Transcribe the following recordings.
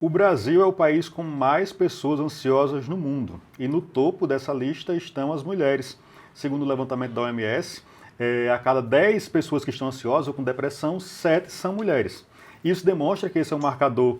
O Brasil é o país com mais pessoas ansiosas no mundo. E no topo dessa lista estão as mulheres. Segundo o levantamento da OMS, a cada 10 pessoas que estão ansiosas ou com depressão, 7 são mulheres. Isso demonstra que esse é um marcador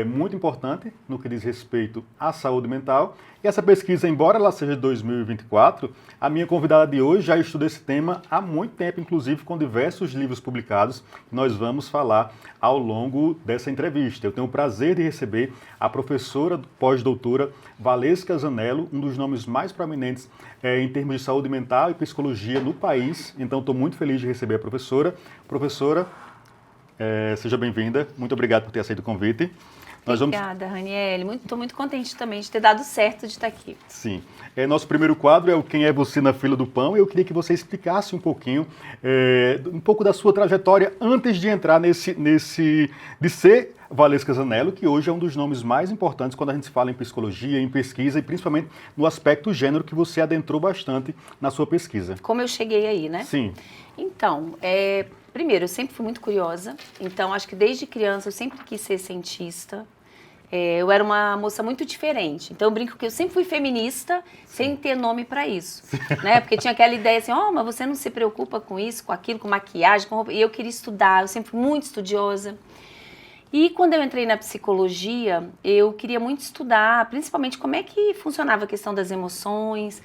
muito importante no que diz respeito à saúde mental. E essa pesquisa, embora ela seja de 2024, a minha convidada de hoje já estuda esse tema há muito tempo, inclusive com diversos livros publicados, que nós vamos falar ao longo dessa entrevista. Eu tenho o prazer de receber a professora pós-doutora Valesca Zanello, um dos nomes mais proeminentes em termos de saúde mental e psicologia no país. Então, estou muito feliz de receber a professora. Professora, seja bem-vinda. Muito obrigado por ter aceito o convite. Obrigada, Raniele. Estou muito contente também de ter dado certo de estar aqui. Sim. Nosso primeiro quadro é o Quem é Você na Fila do Pão. Eu queria que você explicasse um pouquinho, um pouco da sua trajetória antes de entrar de ser Valesca Zanello, que hoje é um dos nomes mais importantes quando a gente fala em psicologia, em pesquisa e principalmente no aspecto gênero, que você adentrou bastante na sua pesquisa. Como eu cheguei aí, né? Sim. Então, primeiro, eu sempre fui muito curiosa, então acho que desde criança eu sempre quis ser cientista. Eu era uma moça muito diferente, então eu brinco que eu sempre fui feminista, sem ter nome para isso, né? Porque tinha aquela ideia assim, mas você não se preocupa com isso, com aquilo, com maquiagem, com roupa. E eu queria estudar, eu sempre fui muito estudiosa. E quando eu entrei na psicologia, eu queria muito estudar, principalmente como é que funcionava a questão das emoções,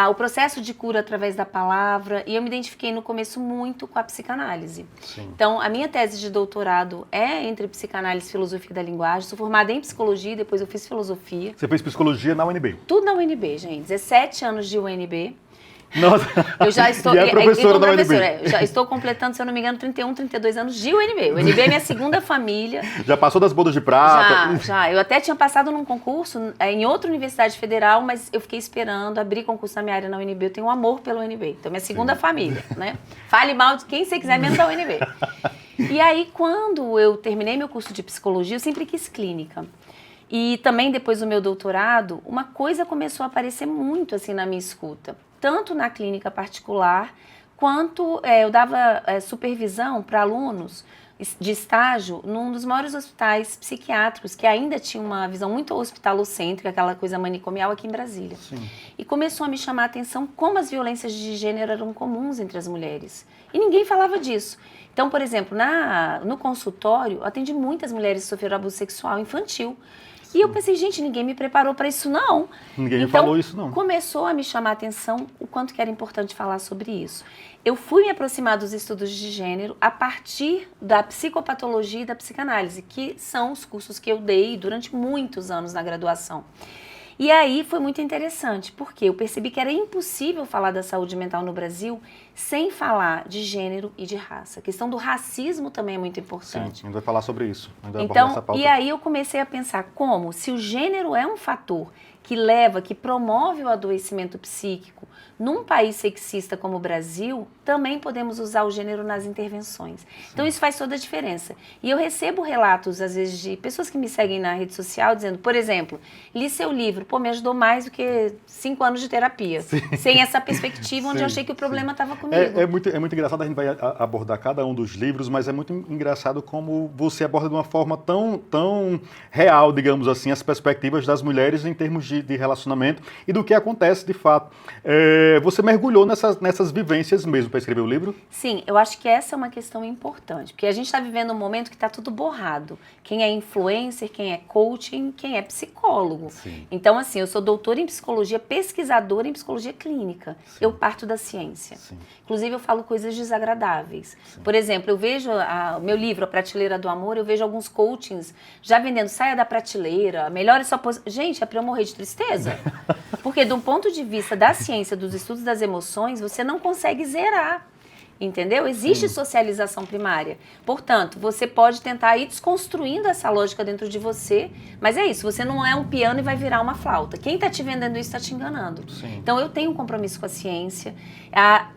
o processo de cura através da palavra, e eu me identifiquei no começo muito com a psicanálise. Sim. Então, a minha tese de doutorado é entre psicanálise e filosofia da linguagem. Sou formada em psicologia, depois eu fiz filosofia. Você fez psicologia na UNB? Tudo na UNB, gente. 17 anos de UNB. Nossa, eu já estou, e é professora da UNB. Eu já estou completando, se eu não me engano, 31, 32 anos de UNB. O UNB é minha segunda família. Já passou das bodas de prata? Já. Eu até tinha passado num concurso em outra universidade federal, mas eu fiquei esperando abrir concurso na minha área na UNB. Eu tenho um amor pelo UNB. Então, minha segunda família, né? Fale mal de quem você quiser, menos da UNB. E aí, quando eu terminei meu curso de psicologia, eu sempre quis clínica. E também, depois do meu doutorado, uma coisa começou a aparecer muito assim na minha escuta. Tanto na clínica particular, quanto eu dava supervisão para alunos de estágio num dos maiores hospitais psiquiátricos, que ainda tinha uma visão muito hospitalocêntrica, aquela coisa manicomial aqui em Brasília. Sim. E começou a me chamar a atenção como as violências de gênero eram comuns entre as mulheres. E ninguém falava disso. Então, por exemplo, no consultório, eu atendi muitas mulheres que sofreram abuso sexual infantil. E eu pensei, gente, ninguém me preparou para isso, não. Ninguém falou isso, não. Começou a me chamar a atenção o quanto que era importante falar sobre isso. Eu fui me aproximar dos estudos de gênero a partir da psicopatologia e da psicanálise, que são os cursos que eu dei durante muitos anos na graduação. E aí foi muito interessante, porque eu percebi que era impossível falar da saúde mental no Brasil sem falar de gênero e de raça. A questão do racismo também é muito importante. Sim, a gente vai falar sobre isso. Então, e aí eu comecei a pensar como, se o gênero é um fator que promove o adoecimento psíquico num país sexista como o Brasil, também podemos usar o gênero nas intervenções. Sim. Então isso faz toda a diferença. E eu recebo relatos, às vezes, de pessoas que me seguem na rede social, dizendo, por exemplo, li seu livro, me ajudou mais do que 5 anos de terapia. Sim. Sem essa perspectiva, onde eu achei que o problema estava comigo. É muito engraçado, a gente vai abordar cada um dos livros, mas é muito engraçado como você aborda de uma forma tão real, digamos assim, as perspectivas das mulheres em termos de relacionamento e do que acontece de fato. Você mergulhou nessas vivências mesmo para escrever o livro? Sim, eu acho que essa é uma questão importante, porque a gente está vivendo um momento que está tudo borrado. Quem é influencer, quem é coaching, quem é psicólogo. Sim. Então, assim, eu sou doutora em psicologia, pesquisadora em psicologia clínica. Sim. Eu parto da ciência. Sim. Inclusive, eu falo coisas desagradáveis. Sim. Por exemplo, eu vejo o meu livro, A Prateleira do Amor, eu vejo alguns coachings já vendendo saia da prateleira, melhore sua posição. Gente, é para eu morrer de tristeza. Porque, de um ponto de vista da ciência, dos estudos das emoções, você não consegue zerar. Entendeu? Existe socialização primária. Portanto, você pode tentar ir desconstruindo essa lógica dentro de você, mas é isso, você não é um piano e vai virar uma flauta. Quem está te vendendo isso está te enganando. Sim. Então, eu tenho um compromisso com a ciência.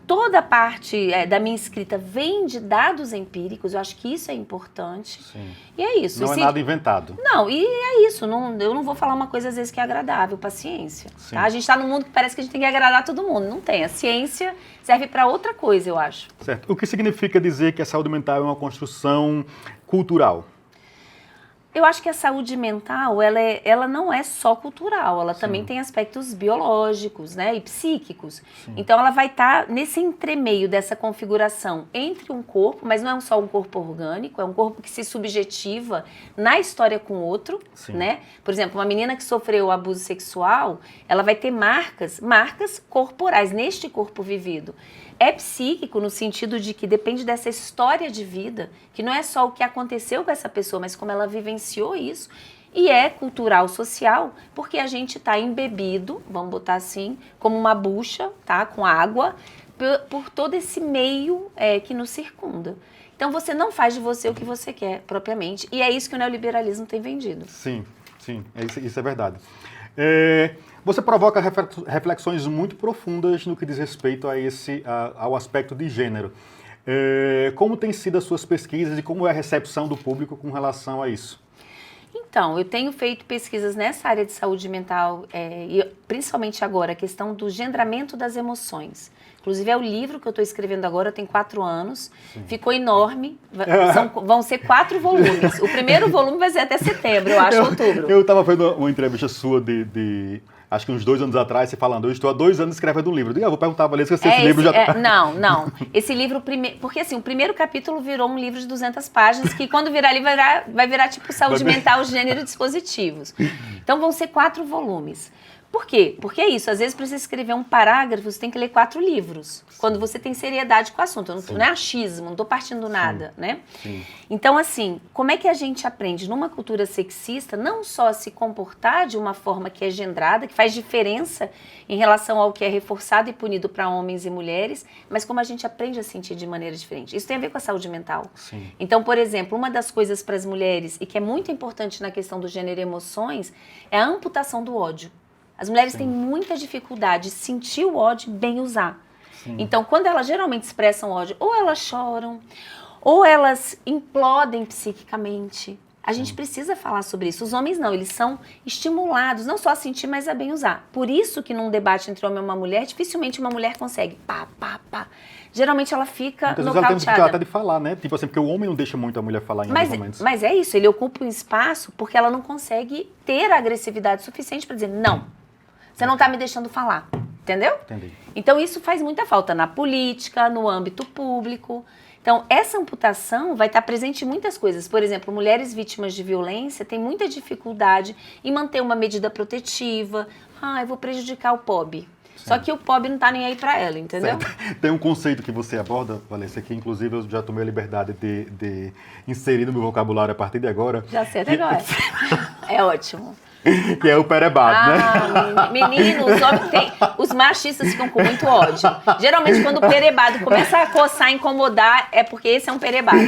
Toda parte da minha escrita vem de dados empíricos, eu acho que isso é importante. Sim. E é isso. Não é nada inventado. Não, e é isso. Eu não vou falar uma coisa, às vezes, que é agradável, paciência. Tá? A gente está num mundo que parece que a gente tem que agradar todo mundo. Não tem. A ciência serve para outra coisa, eu acho. Certo. O que significa dizer que a saúde mental é uma construção cultural? Eu acho que a saúde mental, ela não é só cultural, ela também tem aspectos biológicos, né, e psíquicos. Sim. Então, ela vai estar nesse entremeio dessa configuração entre um corpo, mas não é só um corpo orgânico, é um corpo que se subjetiva na história com o outro, né? Por exemplo, uma menina que sofreu abuso sexual, ela vai ter marcas corporais neste corpo vivido. É psíquico no sentido de que depende dessa história de vida, que não é só o que aconteceu com essa pessoa, mas como ela vivenciou isso. E é cultural, social, porque a gente está embebido, vamos botar assim, como uma bucha, tá, com água, por todo esse meio que nos circunda. Então você não faz de você o que você quer, propriamente. E é isso que o neoliberalismo tem vendido. Sim, isso é verdade. Você provoca reflexões muito profundas no que diz respeito ao aspecto de gênero. Como têm sido as suas pesquisas e como é a recepção do público com relação a isso? Então, eu tenho feito pesquisas nessa área de saúde mental, e principalmente agora, a questão do gendramento das emoções. Inclusive, é o livro que eu estou escrevendo agora, tem 4 anos, ficou enorme, vão ser 4 volumes. O primeiro volume vai ser até setembro, eu acho, outubro. Eu estava vendo uma entrevista sua acho que uns 2 anos atrás, você falando, eu estou há 2 anos escrevendo um livro. Eu vou perguntar a Valesca se esse livro já... Não. Esse livro, porque assim, o primeiro capítulo virou um livro de 200 páginas, que quando virar livro vai virar tipo saúde mental, gênero e dispositivos. Então vão ser 4 volumes. Por quê? Porque é isso, às vezes para você escrever um parágrafo, você tem que ler 4 livros, quando você tem seriedade com o assunto. Não é achismo, não estou partindo do nada, né? Sim. Então, assim, como é que a gente aprende numa cultura sexista, não só a se comportar de uma forma que é gendrada, que faz diferença em relação ao que é reforçado e punido para homens e mulheres, mas como a gente aprende a sentir de maneira diferente. Isso tem a ver com a saúde mental. Sim. Então, por exemplo, uma das coisas para as mulheres, e que é muito importante na questão do gênero e emoções, é a amputação do ódio. As mulheres têm muita dificuldade de sentir o ódio e bem usar. Então, quando elas geralmente expressam ódio, ou elas choram, ou elas implodem psiquicamente. A gente precisa falar sobre isso. Os homens não, eles são estimulados, não só a sentir, mas a bem usar. Por isso que num debate entre homem e uma mulher, dificilmente uma mulher consegue pá. Geralmente ela fica nocauteada. Ela tem dificuldade até de falar, né? Tipo assim, porque o homem não deixa muito a mulher falar em alguns momentos. Mas é isso, ele ocupa um espaço porque ela não consegue ter a agressividade suficiente para dizer não. Você não está me deixando falar, entendeu? Entendi. Então isso faz muita falta na política, no âmbito público. Então essa amputação vai estar presente em muitas coisas. Por exemplo, mulheres vítimas de violência têm muita dificuldade em manter uma medida protetiva. Eu vou prejudicar o pobre. Só que o pobre não está nem aí para ela, entendeu? Certo. Tem um conceito que você aborda, Valesca, que inclusive eu já tomei a liberdade de inserir no meu vocabulário a partir de agora. Já sei até agora. É ótimo. Que é o perebado, né? Meninos, os machistas ficam com muito ódio. Geralmente, quando o perebado começa a coçar, incomodar, é porque esse é um perebado.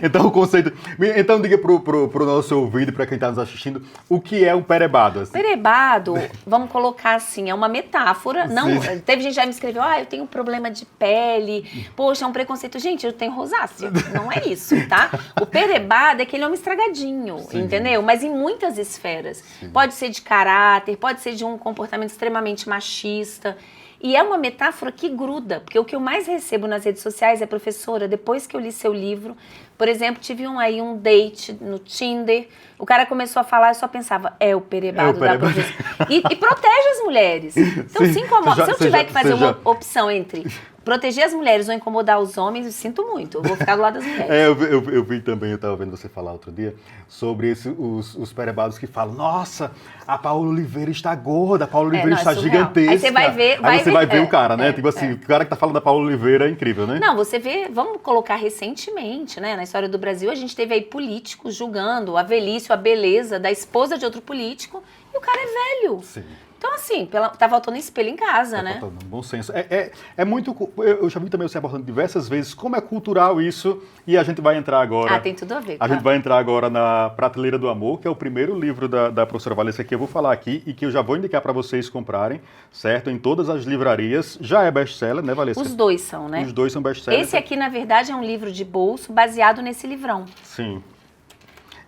Então, o conceito... Então, diga pro nosso ouvinte, para quem está nos assistindo, o que é um perebado? Assim? Perebado, vamos colocar assim, é uma metáfora. Não, teve gente que já me escreveu, eu tenho um problema de pele, poxa, é um preconceito. Gente, eu tenho rosácea. Não é isso, tá? O perebado é aquele homem estragadinho, entendeu? Mas em muitas esferas. Pode ser de caráter, pode ser de um comportamento extremamente machista. E é uma metáfora que gruda, porque o que eu mais recebo nas redes sociais é, professora, depois que eu li seu livro, por exemplo, tive um date no Tinder, o cara começou a falar, eu só pensava, é o perebado da professora. E protege as mulheres. Então se incomoda. Se eu tiver que fazer uma opção entre proteger as mulheres ou incomodar os homens, eu sinto muito. Eu vou ficar do lado das mulheres. Eu vi também, eu estava vendo você falar outro dia, sobre os perebados que falam, nossa, a Paola Oliveira está gorda, a Paola Oliveira está gigantesca. Aí você vai ver... Aí você vai ver o cara, né? Tipo assim, o cara que tá falando da Paola Oliveira é incrível, né? Não, você vê, vamos colocar recentemente, né? Na história do Brasil, a gente teve aí políticos julgando a velhice, a beleza da esposa de outro político, e o cara é velho. Sim. Então, assim, tá faltando espelho em casa, né? Tá faltando bom senso. É muito... Eu já vi também você abordando diversas vezes como é cultural isso, e a gente vai entrar agora... tem tudo a ver. A gente vai entrar agora na Prateleira do Amor, que é o primeiro livro da professora Valesca que eu vou falar aqui e que eu já vou indicar para vocês comprarem, certo? Em todas as livrarias. Já é best-seller, né, Valesca? Os dois são, né? Os dois são best-seller. Esse aqui, na verdade, é um livro de bolso baseado nesse livrão. Sim.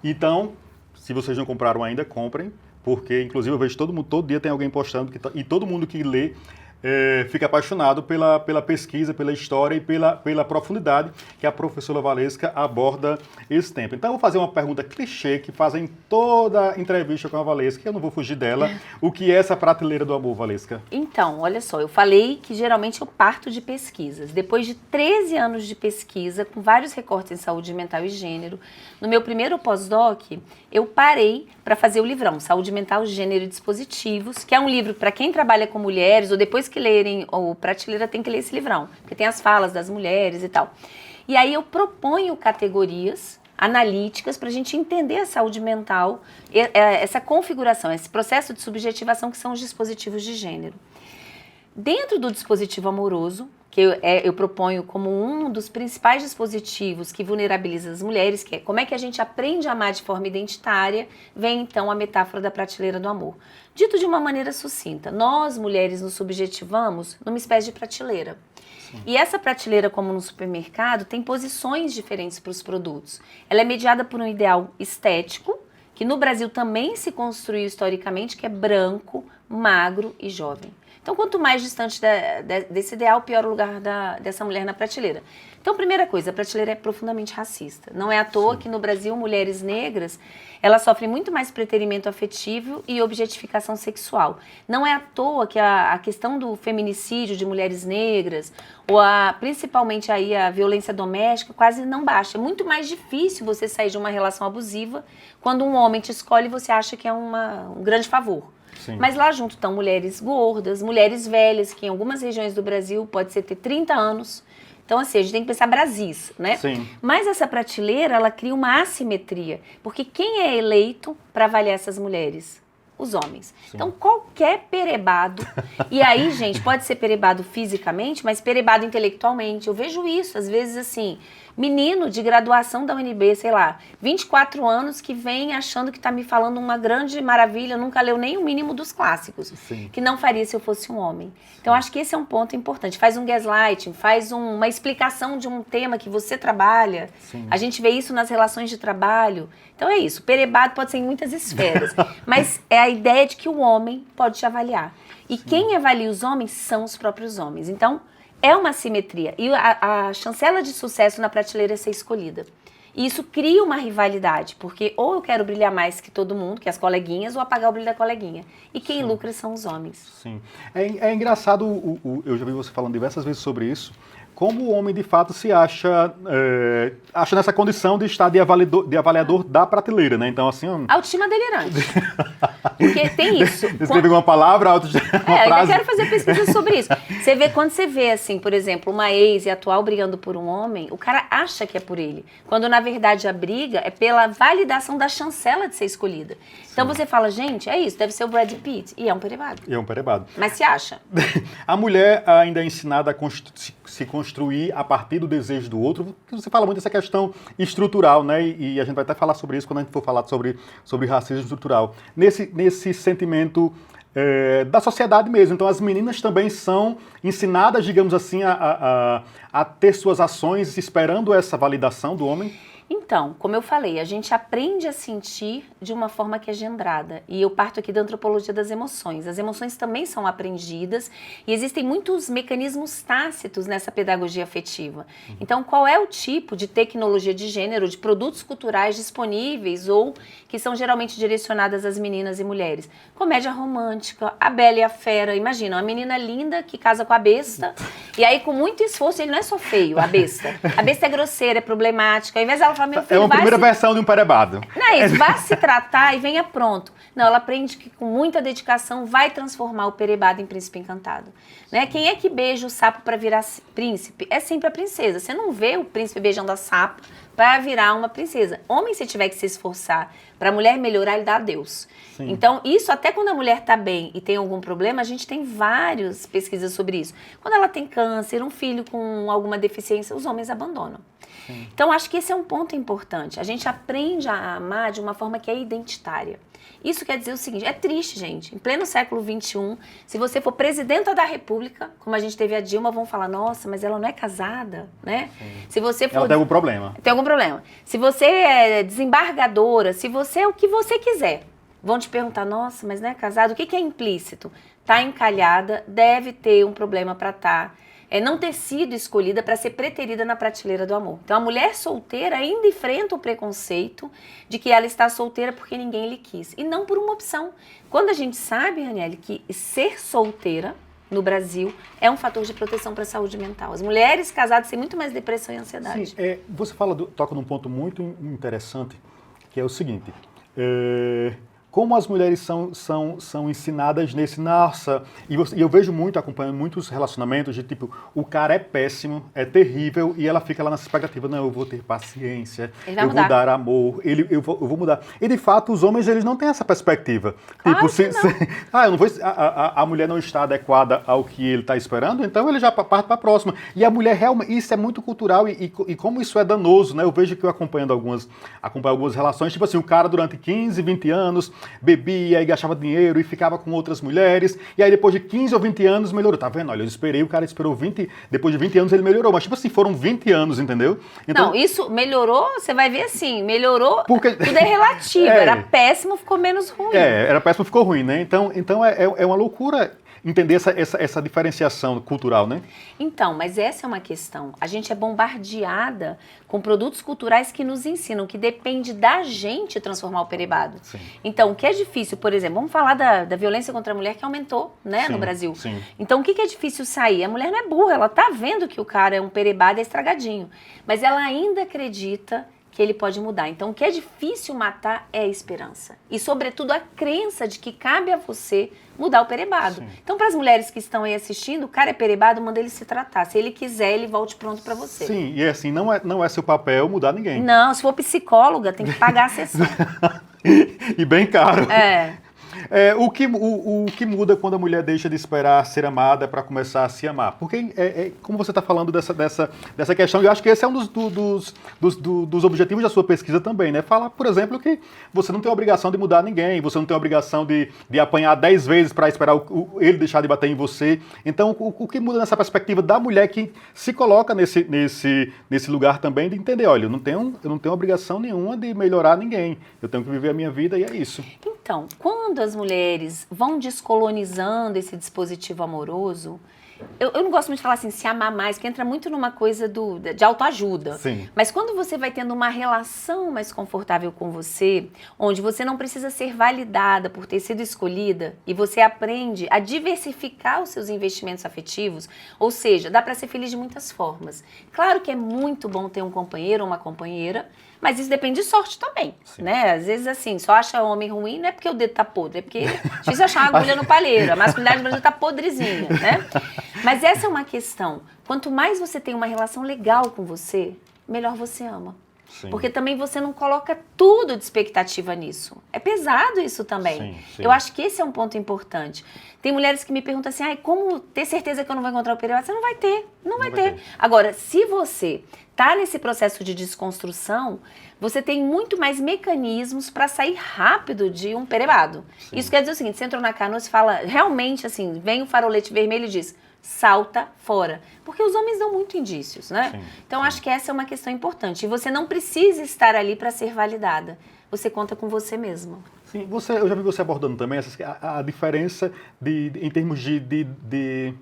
Então, se vocês não compraram ainda, comprem. Porque, inclusive, eu vejo todo dia tem alguém postando e todo mundo que lê fica apaixonado pela pesquisa, pela história e pela profundidade que a professora Valesca aborda esse tempo. Então, eu vou fazer uma pergunta clichê que fazem toda entrevista com a Valesca, que eu não vou fugir dela. O que é essa prateleira do amor, Valesca? Então, olha só, eu falei que geralmente eu parto de pesquisas. Depois de 13 anos de pesquisa, com vários recortes em saúde mental e gênero, no meu primeiro pós-doc, eu parei para fazer o livrão Saúde Mental, Gênero e Dispositivos, que é um livro para quem trabalha com mulheres, ou depois que lerem o Prateleira tem que ler esse livrão, porque tem as falas das mulheres e tal. E aí eu proponho categorias analíticas para a gente entender a saúde mental, essa configuração, esse processo de subjetivação que são os dispositivos de gênero. Dentro do dispositivo amoroso, que eu proponho como um dos principais dispositivos que vulnerabiliza as mulheres, que é como é que a gente aprende a amar de forma identitária, vem então a metáfora da prateleira do amor. Dito de uma maneira sucinta, nós mulheres nos subjetivamos numa espécie de prateleira. Sim. E essa prateleira, como no supermercado, tem posições diferentes para os produtos. Ela é mediada por um ideal estético, que no Brasil também se construiu historicamente, que é branco, magro e jovem. Então, quanto mais distante desse ideal, pior o lugar dessa mulher na prateleira. Então, primeira coisa, a prateleira é profundamente racista. Não é à toa que no Brasil, mulheres negras, elas sofrem muito mais preterimento afetivo e objetificação sexual. Não é à toa que a questão do feminicídio de mulheres negras, ou principalmente aí a violência doméstica, quase não baixa. É muito mais difícil você sair de uma relação abusiva quando um homem te escolhe e você acha que é um grande favor. Sim. Mas lá junto estão mulheres gordas, mulheres velhas, que em algumas regiões do Brasil pode ser ter 30 anos. Então, assim, a gente tem que pensar Brasis, né? Sim. Mas essa prateleira, ela cria uma assimetria. Porque quem é eleito para avaliar essas mulheres? Os homens. Sim. Então, qualquer perebado, e aí, gente, pode ser perebado fisicamente, mas perebado intelectualmente. Eu vejo isso, às vezes, assim, menino de graduação da UNB, sei lá, 24 anos, que vem achando que tá me falando uma grande maravilha, nunca leu nem o mínimo dos clássicos, Sim. que não faria se eu fosse um homem. Então, acho que esse é um ponto importante. Faz um gaslighting, faz uma explicação de um tema que você trabalha. Sim. A gente vê isso nas relações de trabalho. Então, é isso. Perebado pode ser em muitas esferas, mas é a ideia de que o homem pode te avaliar. E quem avalia os homens são os próprios homens. Então, é uma assimetria. E a chancela de sucesso na prateleira é ser escolhida. E isso cria uma rivalidade, porque ou eu quero brilhar mais que todo mundo, que as coleguinhas, ou apagar o brilho da coleguinha. E quem lucra são os homens. Sim. É engraçado, eu já vi você falando diversas vezes sobre isso, como o homem de fato se acha nessa condição de estar de avaliador da prateleira, né? Então, assim... Autoestima delirante. Porque tem isso. Escrevi uma palavra, uma frase. Eu quero fazer pesquisa sobre isso. Quando você vê, assim, por exemplo, uma ex e atual brigando por um homem, o cara acha que é por ele. Quando, na verdade, a briga é pela validação da chancela de ser escolhida. Então, você fala, gente, é isso, deve ser o Brad Pitt. E é um perebado. Mas se acha. A mulher ainda é ensinada a se construir a partir do desejo do outro. Você fala muito dessa questão estrutural, né? E a gente vai até falar sobre isso quando a gente for falar sobre racismo estrutural. Nesse sentimento da sociedade mesmo. Então, as meninas também são ensinadas, digamos assim, a ter suas ações esperando essa validação do homem? Então, como eu falei, a gente aprende a sentir de uma forma que é gendrada. E eu parto aqui da antropologia das emoções. As emoções também são aprendidas e existem muitos mecanismos tácitos nessa pedagogia afetiva. Então, qual é o tipo de tecnologia de gênero, de produtos culturais disponíveis ou que são geralmente direcionadas às meninas e mulheres? Comédia romântica, A Bela e a Fera. Imagina, uma menina linda que casa com a besta e aí com muito esforço, ele não é só feio, a besta. A besta é grosseira, é problemática. Ao invés dela falar, meu filho, é uma primeira versão de um perebado. Não é isso, vá se tratar e venha pronto. Não, ela aprende que com muita dedicação vai transformar o perebado em príncipe encantado. Né? Quem é que beija o sapo para virar príncipe? É sempre a princesa. Você não vê o príncipe beijando a sapo para virar uma princesa. Homem, se tiver que se esforçar para a mulher melhorar, ele dá a Deus. Sim. Então, isso até quando a mulher está bem e tem algum problema, a gente tem várias pesquisas sobre isso. Quando ela tem câncer, um filho com alguma deficiência, os homens abandonam. Sim. Então, acho que esse é um ponto importante. A gente aprende a amar de uma forma que é identitária. Isso quer dizer o seguinte, é triste, gente. Em pleno século XXI, se você for presidenta da República, como a gente teve a Dilma, vão falar, nossa, mas ela não é casada, né? Sim. Se você for... Ela tem algum problema. Tem algum problema. Se você é desembargadora, se você é o que você quiser, vão te perguntar, nossa, mas não é casado? O que é implícito? Tá encalhada, deve ter um problema para estar. Não ter sido escolhida para ser preterida na prateleira do amor. Então, a mulher solteira ainda enfrenta o preconceito de que ela está solteira porque ninguém lhe quis. E não por uma opção. Quando a gente sabe, Raniele, que ser solteira no Brasil é um fator de proteção para a saúde mental. As mulheres casadas têm muito mais depressão e ansiedade. Sim, você toca num ponto muito interessante, que é o seguinte... Como as mulheres são ensinadas nesse, nossa, e eu vejo muito, acompanhando muitos relacionamentos de tipo, o cara é péssimo, é terrível, e ela fica lá nessa expectativa, não, eu vou ter paciência, eu vou dar amor, eu vou mudar. E de fato, os homens, eles não têm essa perspectiva. Claro tipo, eu não vou, a mulher não está adequada ao que ele está esperando, então ele já parte para a próxima. E a mulher, realmente, isso é muito cultural, e como isso é danoso, né? Eu vejo que eu acompanho algumas relações, tipo assim, o cara durante 15, 20 anos, bebia e gastava dinheiro e ficava com outras mulheres, e aí depois de 15 ou 20 anos melhorou, tá vendo? Olha, o cara esperou 20, depois de 20 anos ele melhorou, mas tipo assim, foram 20 anos, entendeu? Então, não, isso melhorou, você vai ver assim, melhorou, tudo é relativo, era péssimo, ficou menos ruim. Era péssimo, ficou ruim, né? Então é uma loucura entender essa diferenciação cultural, né? Então, mas essa é uma questão. A gente é bombardeada com produtos culturais que nos ensinam que depende da gente transformar o perebado. Sim. Então, o que é difícil, por exemplo, vamos falar da violência contra a mulher que aumentou, né, no Brasil. Sim. Então, o que é difícil sair? A mulher não é burra, ela tá vendo que o cara é um perebado, é estragadinho. Mas ela ainda acredita que ele pode mudar. Então, o que é difícil matar é a esperança. E, sobretudo, a crença de que cabe a você mudar o perebado. Sim. Então, para as mulheres que estão aí assistindo, o cara é perebado, manda ele se tratar. Se ele quiser, ele volte pronto para você. Sim, e assim, não é seu papel mudar ninguém. Não, se for psicóloga, tem que pagar a sessão. E bem caro. É. O que muda quando a mulher deixa de esperar ser amada para começar a se amar? Porque, como você está falando dessa questão, eu acho que esse é um dos objetivos da sua pesquisa também, né? Falar, por exemplo, que você não tem a obrigação de mudar ninguém, você não tem a obrigação de apanhar 10 vezes para esperar ele deixar de bater em você. Então, o que muda nessa perspectiva da mulher que se coloca nesse lugar também de entender, olha, eu não tenho obrigação nenhuma de melhorar ninguém, eu tenho que viver a minha vida e é isso. Então, quando as mulheres vão descolonizando esse dispositivo amoroso, eu não gosto muito de falar assim, se amar mais, que entra muito numa coisa de autoajuda. Sim. Mas quando você vai tendo uma relação mais confortável com você, onde você não precisa ser validada por ter sido escolhida, e você aprende a diversificar os seus investimentos afetivos, ou seja, dá para ser feliz de muitas formas. Claro que é muito bom ter um companheiro ou uma companheira, mas isso depende de sorte também, né? Às vezes, assim, só acha homem ruim, não é porque o dedo tá podre, é porque é difícil achar uma agulha no palheiro. A masculinidade do Brasil tá podrezinha, né? Mas essa é uma questão. Quanto mais você tem uma relação legal com você, melhor você ama. Sim. Porque também você não coloca tudo de expectativa nisso. É pesado isso também. Sim. Eu acho que esse é um ponto importante. Tem mulheres que me perguntam assim, como ter certeza que eu não vou encontrar o perebado? Você não vai ter, não vai ter. Agora, se você tá nesse processo de desconstrução, você tem muito mais mecanismos para sair rápido de um perebado. Sim. Isso quer dizer o seguinte, você entrou na canoa e fala, realmente assim, vem o farolete vermelho e diz, salta fora. Porque os homens dão muito indícios, né? Sim, então, acho que essa é uma questão importante. E você não precisa estar ali para ser validada. Você conta com você mesma. Sim, eu já vi você abordando também a diferença em termos de,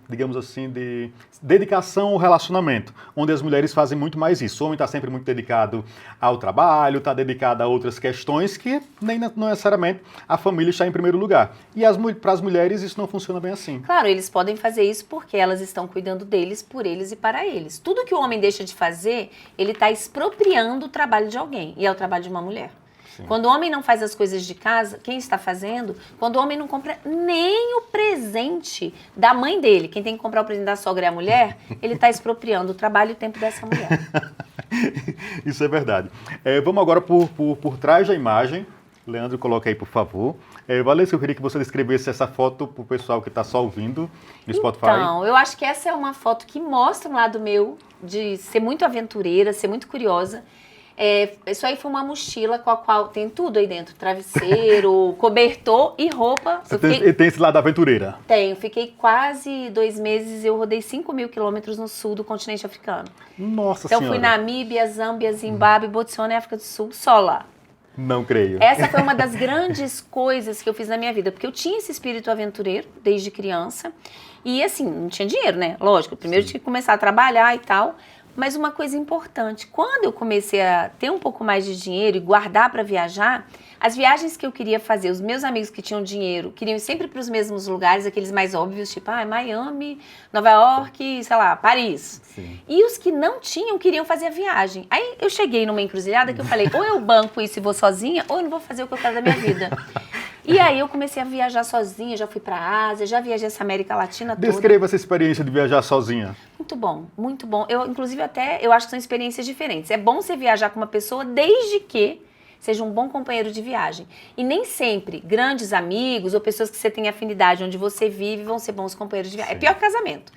digamos assim, de dedicação ao relacionamento, onde as mulheres fazem muito mais isso. O homem está sempre muito dedicado ao trabalho, está dedicado a outras questões que nem necessariamente a família está em primeiro lugar. E para as mulheres isso não funciona bem assim. Claro, eles podem fazer isso porque elas estão cuidando deles, por eles e para eles. Tudo que o homem deixa de fazer, ele está expropriando o trabalho de alguém, e é o trabalho de uma mulher. Sim. Quando o homem não faz as coisas de casa, quem está fazendo? Quando o homem não compra nem o presente da mãe dele, quem tem que comprar o presente da sogra é a mulher, ele está expropriando o trabalho e o tempo dessa mulher. Isso é verdade. Vamos agora por trás da imagem. Leandro, coloca aí, por favor. Valência, eu queria que você descrevesse essa foto para o pessoal que está só ouvindo no Spotify. Então, eu acho que essa é uma foto que mostra um lado meu de ser muito aventureira, ser muito curiosa. Isso aí foi uma mochila com a qual tem tudo aí dentro, travesseiro, cobertor e roupa. Tem esse lado aventureira? Tenho, fiquei quase 2 meses, eu rodei 5.000 quilômetros no sul do continente africano. Nossa Então Senhora. fui Namíbia, Zâmbia, Zimbábue, Botsuana e África do Sul, só lá. Não creio. Essa foi uma das grandes coisas que eu fiz na minha vida, porque eu tinha esse espírito aventureiro desde criança. E assim, não tinha dinheiro, né? Lógico, primeiro eu tinha que começar a trabalhar e tal. Mas uma coisa importante, quando eu comecei a ter um pouco mais de dinheiro e guardar para viajar, as viagens que eu queria fazer, os meus amigos que tinham dinheiro, queriam ir sempre para os mesmos lugares, aqueles mais óbvios, tipo, Miami, Nova York, sei lá, Paris. Sim. E os que não tinham, queriam fazer a viagem. Aí eu cheguei numa encruzilhada que eu falei, ou eu banco isso e vou sozinha, ou eu não vou fazer o que eu quero da minha vida. E aí eu comecei a viajar sozinha, já fui para a Ásia, já viajei essa América Latina toda. Descreva essa experiência de viajar sozinha. Muito bom, muito bom. Eu, inclusive, eu acho que são experiências diferentes. É bom você viajar com uma pessoa desde que seja um bom companheiro de viagem. E nem sempre grandes amigos ou pessoas que você tem afinidade onde você vive vão ser bons companheiros de viagem. Sim. É pior que casamento.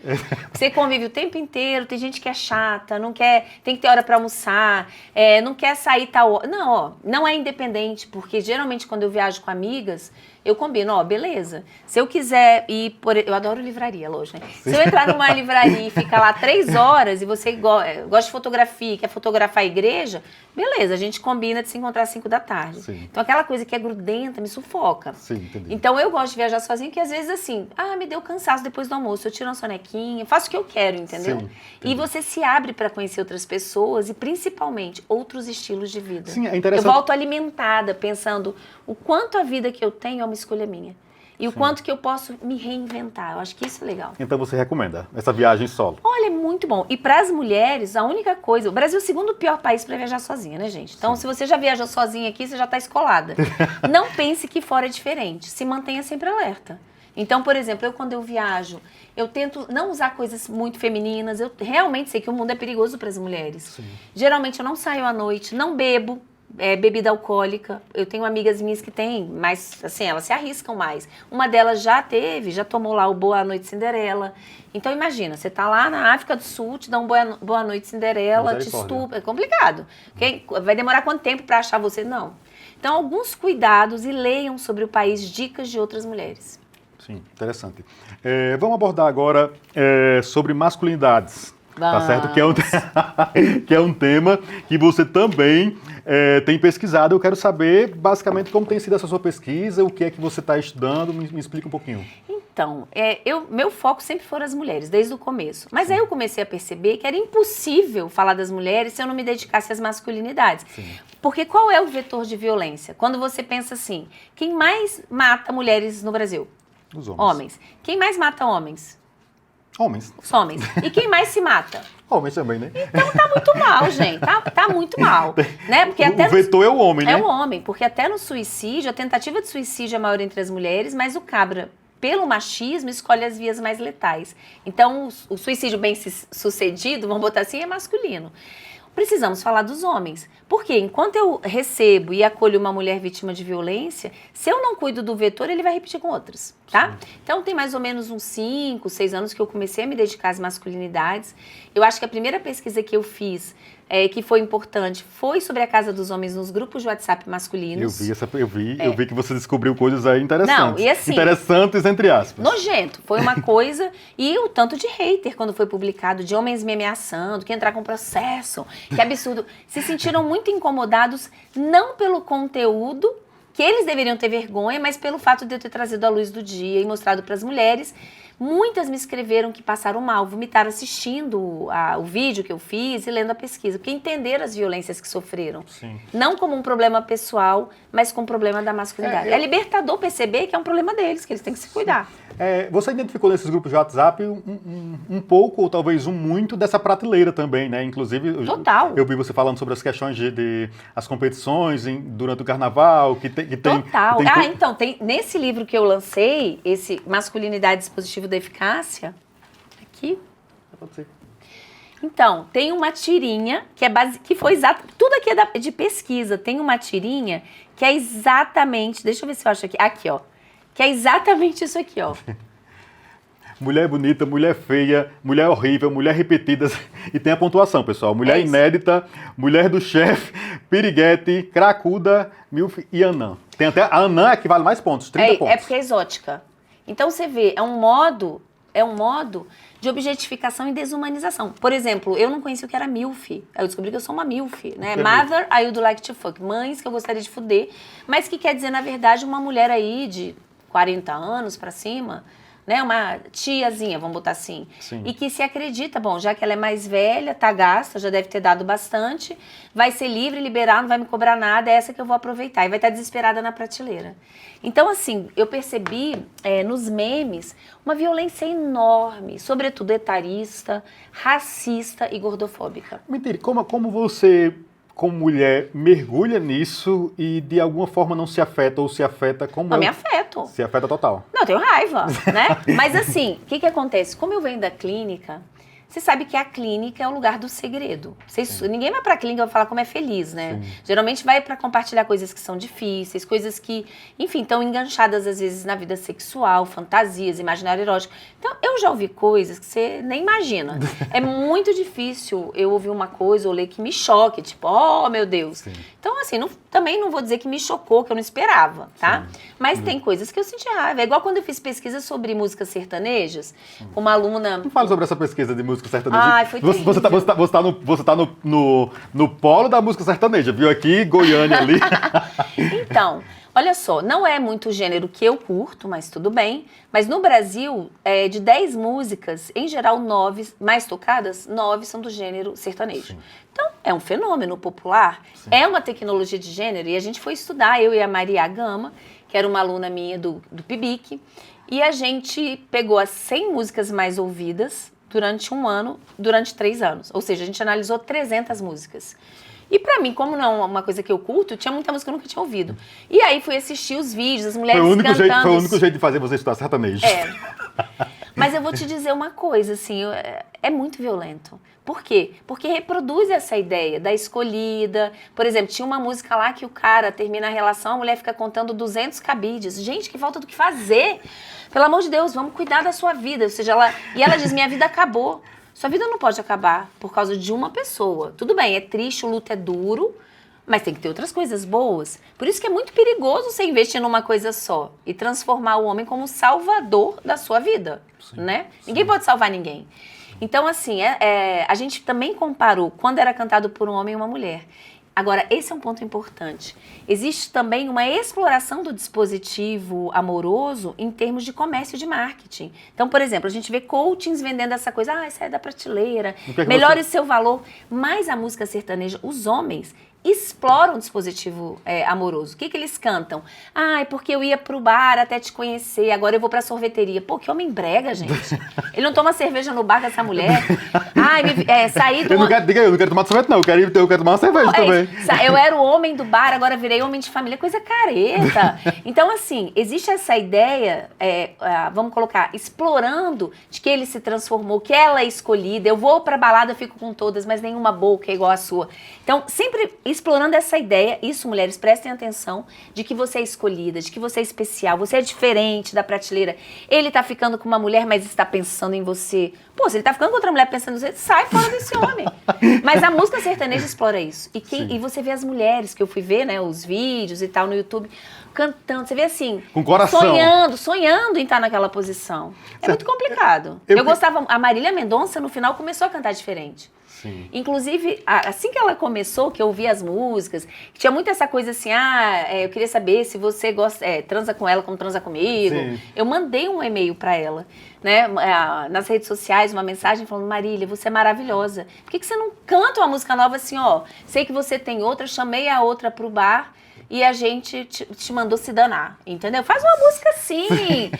Você convive o tempo inteiro, tem gente que é chata, não quer, tem que ter hora para almoçar, não quer sair tal hora. Não, não é independente, porque geralmente quando eu viajo com amigas, eu combino, beleza. Se eu quiser ir eu adoro livraria, lógico, né? Se eu entrar numa livraria e ficar lá 3 horas e você gosta de fotografia, quer fotografar a igreja, beleza, a gente combina de se encontrar às 5 da tarde. Sim. Então aquela coisa que é grudenta me sufoca. Sim, entendi. Então eu gosto de viajar sozinha, que às vezes assim, me deu cansaço depois do almoço, eu tiro uma sonequinha, faço o que eu quero, entendeu? Sim, e você se abre para conhecer outras pessoas e principalmente outros estilos de vida. Sim, é interessante. Eu volto alimentada, pensando o quanto a vida que eu tenho é uma escolha minha. E o quanto que eu posso me reinventar. Eu acho que isso é legal. Então você recomenda essa viagem solo? Olha, é muito bom. E para as mulheres, a única coisa... O Brasil é o segundo pior país para viajar sozinha, né, gente? Então, se você já viajou sozinha aqui, você já está escolada. Não pense que fora é diferente. Se mantenha sempre alerta. Então, por exemplo, quando eu viajo, eu tento não usar coisas muito femininas. Eu realmente sei que o mundo é perigoso para as mulheres. Sim. Geralmente, eu não saio à noite, não bebo. Bebida alcoólica. Eu tenho amigas minhas que têm, mas assim, elas se arriscam mais. Uma delas já tomou lá o Boa Noite Cinderela. Então imagina, você tá lá na África do Sul, te dá um Boa Noite Cinderela, te estupra. É complicado. Vai demorar quanto tempo para achar você? Não. Então alguns cuidados e leiam sobre o país dicas de outras mulheres. Sim, interessante. Vamos abordar agora sobre masculinidades. Tá certo? Que é um tema que você também tem pesquisado. Eu quero saber, basicamente, como tem sido essa sua pesquisa, o que é que você está estudando. Me explica um pouquinho. Então, meu foco sempre foram as mulheres, desde o começo. Mas aí eu comecei a perceber que era impossível falar das mulheres se eu não me dedicasse às masculinidades. Sim. Porque qual é o vetor de violência? Quando você pensa assim, quem mais mata mulheres no Brasil? Os homens. Homens. Quem mais mata homens? Homens. Os homens. E quem mais se mata? Homens também, né? Então tá muito mal, gente. Tá muito mal. Né? Porque o vetor é o homem, né? É o homem. Porque até no suicídio, a tentativa de suicídio é maior entre as mulheres, mas o cabra, pelo machismo, escolhe as vias mais letais. Então, o suicídio bem sucedido, vamos botar assim, é masculino. Precisamos falar dos homens. Porque enquanto eu recebo e acolho uma mulher vítima de violência, se eu não cuido do vetor, ele vai repetir com outras, tá? Sim. Então tem mais ou menos uns 5, 6 anos que eu comecei a me dedicar às masculinidades. Eu acho que a primeira pesquisa que eu fiz, que foi importante, foi sobre a Casa dos Homens nos grupos de WhatsApp masculinos. Eu vi que você descobriu coisas aí interessantes. Não, e assim, interessantes, entre aspas. Nojento. Foi uma coisa... E o tanto de hater quando foi publicado, de homens me ameaçando, que entrar com processo, que absurdo. Se sentiram muito incomodados, não pelo conteúdo, que eles deveriam ter vergonha, mas pelo fato de eu ter trazido à luz do dia e mostrado para as mulheres. Muitas me escreveram que passaram mal, vomitaram assistindo o vídeo que eu fiz e lendo a pesquisa, porque entenderam as violências que sofreram. Sim. Não como um problema pessoal, mas como um problema da masculinidade. É libertador perceber que é um problema deles, que eles têm que se cuidar. Você identificou nesses grupos de WhatsApp um pouco, ou talvez muito, dessa prateleira também, né? Inclusive, Total. Eu vi você falando sobre as questões de as competições durante o carnaval, que tem... Total. Então, nesse livro que eu lancei, esse Masculinidade Dispositivo da Eficácia, aqui... Pode ser. Então, tem uma tirinha que foi exata... Tudo aqui é de pesquisa. Tem uma tirinha que é exatamente... Deixa eu ver se eu acho aqui. Aqui, ó. Que é exatamente isso aqui, ó. Mulher bonita, mulher feia, mulher horrível, mulher repetida. E tem a pontuação, pessoal. Mulher inédita, mulher do chefe, piriguete, cracuda, milf e anã. Tem até a anã que vale mais pontos, 30 pontos. É porque é exótica. Então, você vê, é um modo é um modo de objetificação e desumanização. Por exemplo, eu não conhecia o que era MILF. Aí eu descobri que eu sou uma MILF, né? Mother, I would like to fuck. Mães que eu gostaria de fuder. Mas que quer dizer, na verdade, uma mulher aí de 40 anos pra cima, né? Uma tiazinha, vamos botar assim. Sim. E que se acredita, bom, já que ela é mais velha, tá gasta, já deve ter dado bastante, vai ser livre, liberar, não vai me cobrar nada, é essa que eu vou aproveitar. E vai estar desesperada na prateleira. Então, assim, eu percebi nos memes uma violência enorme, sobretudo etarista, racista e gordofóbica. Mentira, como você, como mulher, mergulha nisso e de alguma forma não se afeta ou se afeta como Não me afeto. Se afeta total. Não, eu tenho raiva, né? Mas assim, o que acontece? Como eu venho da clínica, você sabe que a clínica é o lugar do segredo. Ninguém vai pra clínica e vai falar como é feliz, né? Sim. Geralmente vai pra compartilhar coisas que são difíceis, coisas que, enfim, estão enganchadas às vezes na vida sexual, fantasias, imaginário erótico. Então, eu já ouvi coisas que você nem imagina. É muito difícil eu ouvir uma coisa ou ler que me choque, tipo, oh, meu Deus. Sim. Então, assim, também não vou dizer que me chocou, que eu não esperava, tá? Sim. Mas tem coisas que eu senti raiva. É igual quando eu fiz pesquisa sobre músicas sertanejas, uma aluna... Não fala sobre essa pesquisa de música sertaneja. Ai, foi terrível. Você tá no polo da música sertaneja, viu? Aqui, Goiânia ali. Então, olha só, não é muito o gênero que eu curto, mas tudo bem. Mas no Brasil, de 10 músicas, em geral, 9 mais tocadas, 9 são do gênero sertanejo. Sim. Então, é um fenômeno popular, Sim. é uma tecnologia de gênero, e a gente foi estudar, eu e a Maria Gama, que era uma aluna minha do PIBIC, e a gente pegou as 100 músicas mais ouvidas durante um ano, durante 3 anos. Ou seja, a gente analisou 300 músicas. E pra mim, como não é uma coisa que eu curto, tinha muita música que eu nunca tinha ouvido. E aí fui assistir os vídeos, as mulheres cantando. Foi o único jeito de fazer você estudar sertanejo. Mas eu vou te dizer uma coisa, assim, é muito violento. Por quê? Porque reproduz essa ideia da escolhida. Por exemplo, tinha uma música lá que o cara termina a relação, a mulher fica contando 200 cabides. Gente, que falta do que fazer. Pelo amor de Deus, vamos cuidar da sua vida. Ou seja, ela diz, minha vida acabou. Sua vida não pode acabar por causa de uma pessoa. Tudo bem, é triste, o luto é duro, mas tem que ter outras coisas boas. Por isso que é muito perigoso você investir numa coisa só e transformar o homem como salvador da sua vida, né? Sim. Ninguém pode salvar ninguém. Então, assim, a gente também comparou quando era cantado por um homem e uma mulher. Agora, esse é um ponto importante. Existe também uma exploração do dispositivo amoroso em termos de comércio de marketing. Então, por exemplo, a gente vê coachings vendendo essa coisa, sai da prateleira, melhore o seu valor. Mas a música sertaneja, os homens exploram o dispositivo amoroso. O que eles cantam? Porque eu ia pro bar até te conhecer, agora eu vou pra sorveteria. Pô, que homem brega, gente. Ele não toma cerveja no bar com essa mulher. Saí do... Eu não quero tomar sorvete, não. Eu quero tomar uma cerveja também. Eu era o homem do bar, agora virei homem de família. Coisa careta. Então, assim, existe essa ideia, vamos colocar, explorando de que ele se transformou, que ela é escolhida. Eu vou pra balada, eu fico com todas, mas nenhuma boca é igual a sua. Então, sempre explorando essa ideia, isso, mulheres, prestem atenção, de que você é escolhida, de que você é especial, você é diferente da prateleira. Ele tá ficando com uma mulher, mas está pensando em você. Pô, se ele tá ficando com outra mulher pensando em você, sai fora desse homem. Mas a música sertaneja explora isso. E você vê as mulheres, que eu fui ver, né, os vídeos e tal no YouTube, cantando, você vê assim, com coração, sonhando em estar naquela posição. É muito complicado. Eu gostava, a Marília Mendonça no final começou a cantar diferente. Sim. Inclusive, assim que ela começou, que eu ouvi as músicas, tinha muito essa coisa assim, eu queria saber se você gosta, transa com ela como transa comigo. Sim. Eu mandei um e-mail para ela, né, nas redes sociais, uma mensagem falando, Marília, você é maravilhosa. Por que você não canta uma música nova assim, sei que você tem outra, chamei a outra pro bar e a gente te mandou se danar, entendeu? Faz uma música assim.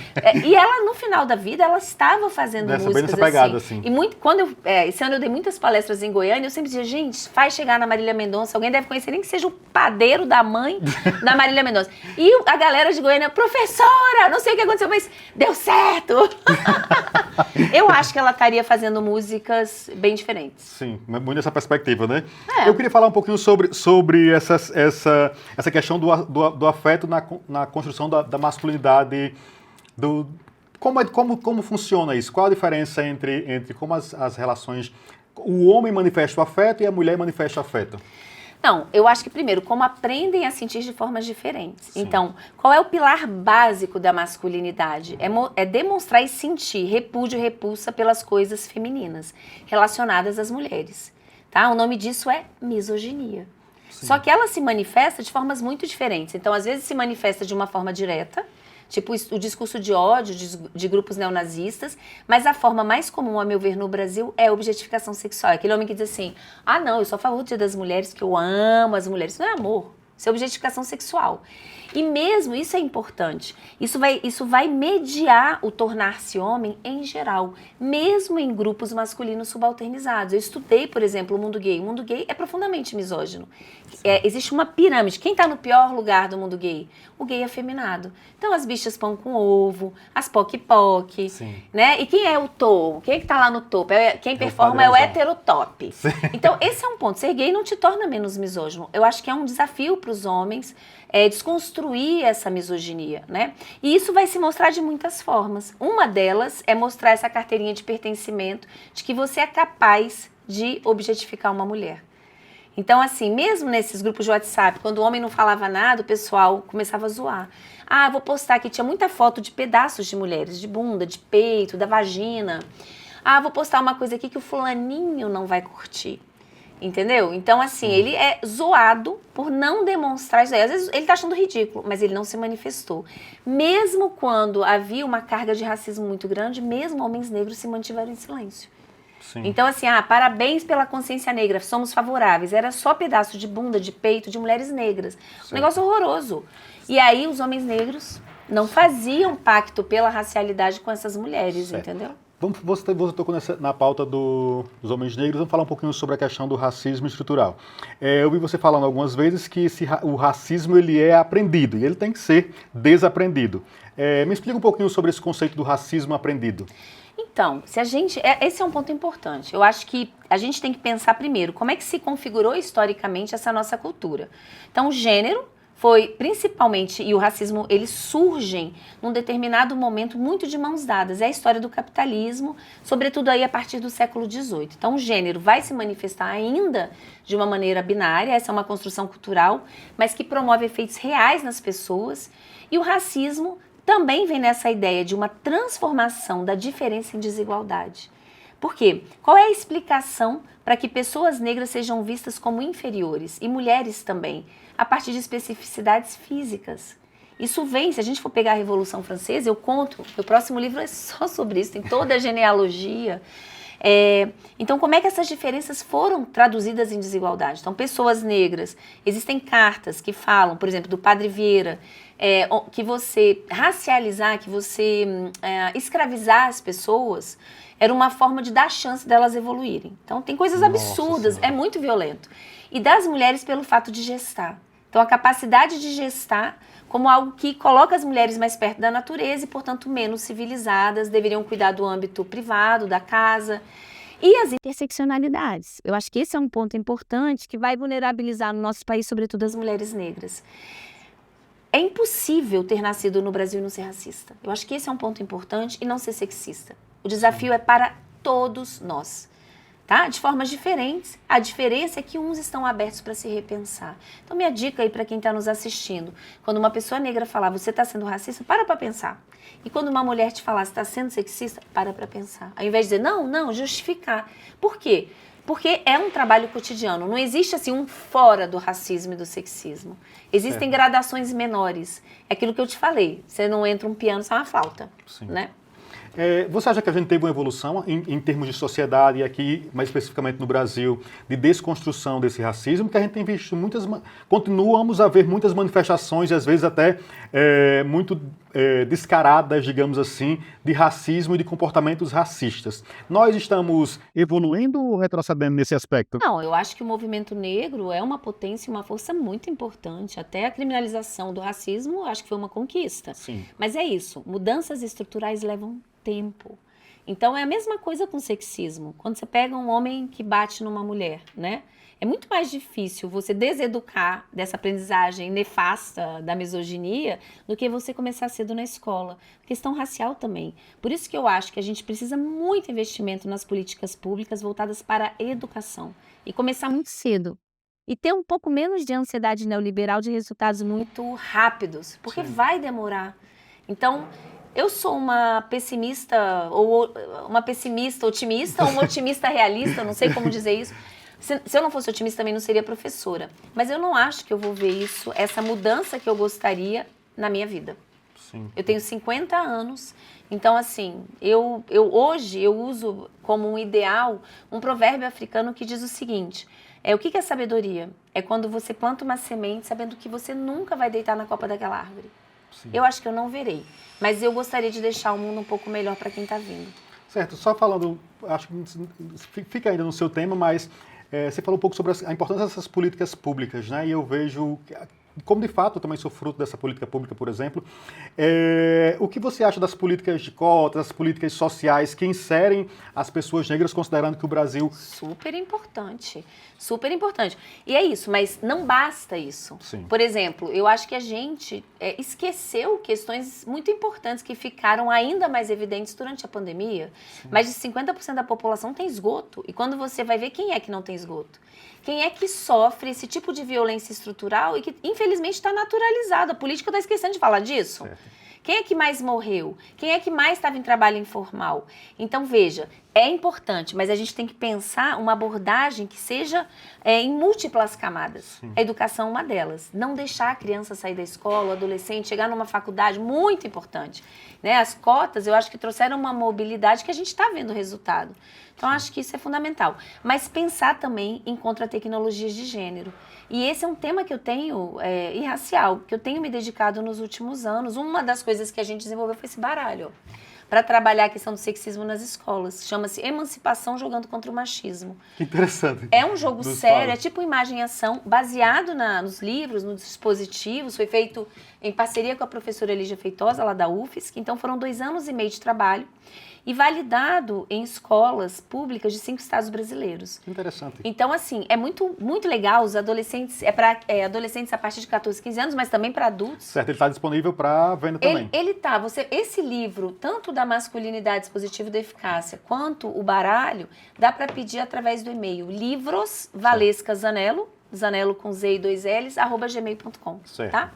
E ela, no final da vida, ela estava fazendo músicas pegada, assim. E esse ano eu dei muitas palestras em Goiânia, eu sempre dizia, gente, faz chegar na Marília Mendonça, alguém deve conhecer, nem que seja o padeiro da mãe da Marília Mendonça. E a galera de Goiânia, professora, não sei o que aconteceu, mas deu certo. Eu acho que ela estaria fazendo músicas bem diferentes. Sim, muito nessa perspectiva, né? Eu queria falar um pouquinho sobre essa questão do afeto na construção da masculinidade, como funciona isso? Qual a diferença entre como as relações, o homem manifesta o afeto e a mulher manifesta o afeto? Não, eu acho que primeiro, como aprendem a sentir de formas diferentes. Sim. Então, qual é o pilar básico da masculinidade? É demonstrar e sentir repúdio e repulsa pelas coisas femininas relacionadas às mulheres. Tá? O nome disso é misoginia. Sim. Só que ela se manifesta de formas muito diferentes. Então, às vezes se manifesta de uma forma direta, tipo o discurso de ódio de grupos neonazistas, mas a forma mais comum, a meu ver, no Brasil é a objetificação sexual. Aquele homem que diz assim, ah não, eu sou a favor do Dia das Mulheres, que eu amo as mulheres. Isso não é amor, isso é objetificação sexual. E mesmo, isso é importante, isso vai mediar o tornar-se homem em geral, mesmo em grupos masculinos subalternizados. Eu estudei, por exemplo, o mundo gay. O mundo gay é profundamente misógino. Existe uma pirâmide. Quem está no pior lugar do mundo gay? O gay afeminado. Então, as bichas pão com ovo, as poc-poc, né? E quem é o topo? Quem é que tá lá no topo? Quem performa é o heterotop. Sim. Então, esse é um ponto. Ser gay não te torna menos misógino. Eu acho que é um desafio para os homens desconstruir essa misoginia, né? E isso vai se mostrar de muitas formas. Uma delas é mostrar essa carteirinha de pertencimento de que você é capaz de objetificar uma mulher. Então, assim, mesmo nesses grupos de WhatsApp, quando o homem não falava nada, o pessoal começava a zoar. Ah, vou postar aqui, tinha muita foto de pedaços de mulheres, de bunda, de peito, da vagina. Ah, vou postar uma coisa aqui que o fulaninho não vai curtir. Entendeu? Então, assim, ele é zoado por não demonstrar isso aí. Às vezes ele tá achando ridículo, mas ele não se manifestou. Mesmo quando havia uma carga de racismo muito grande, mesmo homens negros se mantiveram em silêncio. Sim. Então, assim, parabéns pela consciência negra, somos favoráveis. Era só pedaço de bunda, de peito, de mulheres negras. Certo. Um negócio horroroso. E aí os homens negros não faziam pacto pela racialidade com essas mulheres, certo. Entendeu? Você tocou na pauta dos homens negros, vamos falar um pouquinho sobre a questão do racismo estrutural. Eu vi você falando algumas vezes que o racismo ele é aprendido e ele tem que ser desaprendido. Me explica um pouquinho sobre esse conceito do racismo aprendido. Então, esse é um ponto importante. Eu acho que a gente tem que pensar primeiro como é que se configurou historicamente essa nossa cultura. Então, o gênero foi principalmente, e o racismo, eles surgem num determinado momento muito de mãos dadas. É a história do capitalismo, sobretudo aí a partir do século XVIII. Então, o gênero vai se manifestar ainda de uma maneira binária, essa é uma construção cultural, mas que promove efeitos reais nas pessoas. E o racismo também vem nessa ideia de uma transformação da diferença em desigualdade. Por quê? Qual é a explicação para que pessoas negras sejam vistas como inferiores, e mulheres também, a partir de especificidades físicas? Isso vem, se a gente for pegar a Revolução Francesa, eu conto, meu próximo livro é só sobre isso, tem toda a genealogia. Então, como é que essas diferenças foram traduzidas em desigualdade? Então, pessoas negras, existem cartas que falam, por exemplo, do Padre Vieira, que você racializar, que você escravizar as pessoas era uma forma de dar chance delas evoluírem. Então, tem coisas absurdas, é muito violento. E das mulheres pelo fato de gestar. Então, a capacidade de gestar como algo que coloca as mulheres mais perto da natureza e, portanto, menos civilizadas, deveriam cuidar do âmbito privado, da casa. E as interseccionalidades. Eu acho que esse é um ponto importante que vai vulnerabilizar no nosso país, sobretudo as mulheres negras. É impossível ter nascido no Brasil e não ser racista. Eu acho que esse é um ponto importante e não ser sexista. O desafio é para todos nós, tá? De formas diferentes. A diferença é que uns estão abertos para se repensar. Então, minha dica aí para quem está nos assistindo, quando uma pessoa negra falar, você está sendo racista, para pensar. E quando uma mulher te falar, você está sendo sexista, para pensar. Ao invés de dizer, não, justificar. Por quê? Porque é um trabalho cotidiano. Não existe assim um fora do racismo e do sexismo. Existem gradações menores. É aquilo que eu te falei. Você não entra um piano, sai uma flauta. Sim. Né? Você acha que a gente teve uma evolução em termos de sociedade, e aqui mais especificamente no Brasil, de desconstrução desse racismo, que a gente tem visto continuamos a ver muitas manifestações, e às vezes até muito descaradas, digamos assim, de racismo e de comportamentos racistas. Nós estamos evoluindo ou retrocedendo nesse aspecto? Não, eu acho que o movimento negro é uma potência e uma força muito importante. Até a criminalização do racismo, acho que foi uma conquista. Sim. Mas é isso, mudanças estruturais levam tempo. Então é a mesma coisa com o sexismo. Quando você pega um homem que bate numa mulher, né? É muito mais difícil você deseducar dessa aprendizagem nefasta da misoginia do que você começar cedo na escola. Questão racial também. Por isso que eu acho que a gente precisa muito investimento nas políticas públicas voltadas para a educação. E começar muito cedo. e ter um pouco menos de ansiedade neoliberal de resultados muito rápidos, porque vai demorar. Então, eu sou uma pessimista, ou uma pessimista otimista, ou uma otimista realista, não sei como dizer isso. Se eu não fosse otimista, também não seria professora. Mas eu não acho que eu vou ver isso, essa mudança que eu gostaria na minha vida. Sim. Eu tenho 50 anos, então assim, hoje eu uso como um ideal um provérbio africano que diz o seguinte: o que é sabedoria? É quando você planta uma semente sabendo que você nunca vai deitar na copa daquela árvore. Sim. Eu acho que eu não verei, mas eu gostaria de deixar o mundo um pouco melhor para quem está vindo. Certo, só falando, acho que fica ainda no seu tema, mas você falou um pouco sobre a importância dessas políticas públicas, né? E eu vejo, como de fato eu também sou fruto dessa política pública, por exemplo, o que você acha das políticas de cotas, das políticas sociais que inserem as pessoas negras, considerando que o Brasil... Super importante, super importante. E é isso, mas não basta isso. Sim. Por exemplo, eu acho que a gente esqueceu questões muito importantes que ficaram ainda mais evidentes durante a pandemia. Sim. Mais de 50% da população tem esgoto. E quando você vai ver, quem é que não tem esgoto? Quem é que sofre esse tipo de violência estrutural e que, infelizmente, está naturalizado? A política está esquecendo de falar disso. Certo. Quem é que mais morreu? Quem é que mais estava em trabalho informal? Então, veja, é importante, mas a gente tem que pensar uma abordagem que seja em múltiplas camadas. Sim. A educação é uma delas. Não deixar a criança sair da escola, o adolescente, chegar numa faculdade, muito importante. Né? As cotas, eu acho que trouxeram uma mobilidade que a gente está vendo o resultado. Então, acho que isso é fundamental. Mas pensar também em contra-tecnologias de gênero. E esse é um tema que eu tenho, e racial, que eu tenho me dedicado nos últimos anos. Uma das coisas que a gente desenvolveu foi esse baralho, para trabalhar a questão do sexismo nas escolas. Chama-se Emancipação Jogando contra o Machismo. Que interessante. É um jogo sério, é tipo imagem e ação, baseado nos livros, nos dispositivos. Foi feito em parceria com a professora Elígia Feitosa, lá da UFSC. Então, foram 2 anos e meio de trabalho. E validado em escolas públicas de 5 estados brasileiros. Interessante. Então, assim, é muito, muito legal. Os adolescentes, para adolescentes a partir de 14, 15 anos, mas também para adultos. Certo, ele está disponível para venda também. Ele está. Esse livro, tanto da masculinidade dispositiva da eficácia, quanto o baralho, dá para pedir através do e-mail livrosvalescazanello, Zanello com Z e 2 L's, @gmail.com, tá?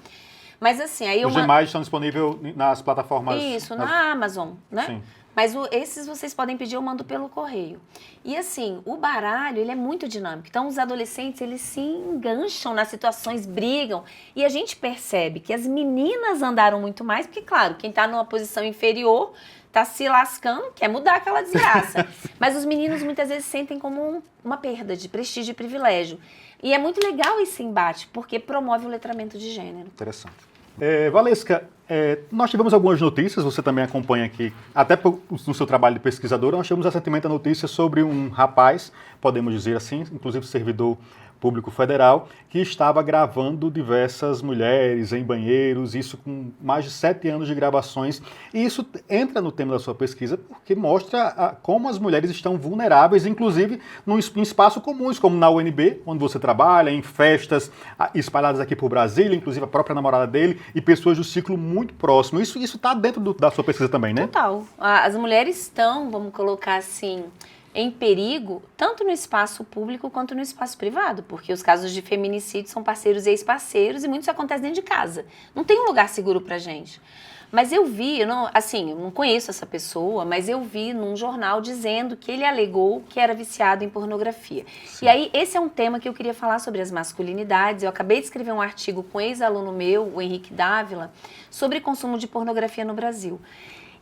Mas assim, aí os demais estão disponíveis nas plataformas... Isso, na Amazon, né? Sim. Mas esses vocês podem pedir, eu mando pelo correio. E assim, o baralho, ele é muito dinâmico. Então, os adolescentes, eles se engancham nas situações, brigam. E a gente percebe que as meninas andaram muito mais, porque, claro, quem está numa posição inferior está se lascando, quer mudar aquela desgraça. Mas os meninos, muitas vezes, sentem como uma perda de prestígio e privilégio. E é muito legal esse embate, porque promove o letramento de gênero. Interessante. Valesca, nós tivemos algumas notícias, você também acompanha aqui, até no seu trabalho de pesquisadora, nós tivemos recentemente a notícia sobre um rapaz, podemos dizer assim, inclusive servidor público federal, que estava gravando diversas mulheres em banheiros, isso com mais de 7 anos de gravações. E isso entra no tema da sua pesquisa porque mostra como as mulheres estão vulneráveis, inclusive em espaços comuns, como na UNB, onde você trabalha, em festas espalhadas aqui por Brasília, inclusive a própria namorada dele e pessoas do ciclo muito próximo. Isso está dentro da sua pesquisa também, né? Total. As mulheres estão, vamos colocar assim, em perigo, tanto no espaço público quanto no espaço privado, porque os casos de feminicídio são parceiros e ex-parceiros e muitos acontecem dentro de casa. Não tem um lugar seguro pra gente. Mas eu vi, eu não conheço essa pessoa, mas eu vi num jornal dizendo que ele alegou que era viciado em pornografia. Sim. E aí, esse é um tema que eu queria falar sobre as masculinidades. Eu acabei de escrever um artigo com um ex-aluno meu, o Henrique Dávila, sobre consumo de pornografia no Brasil.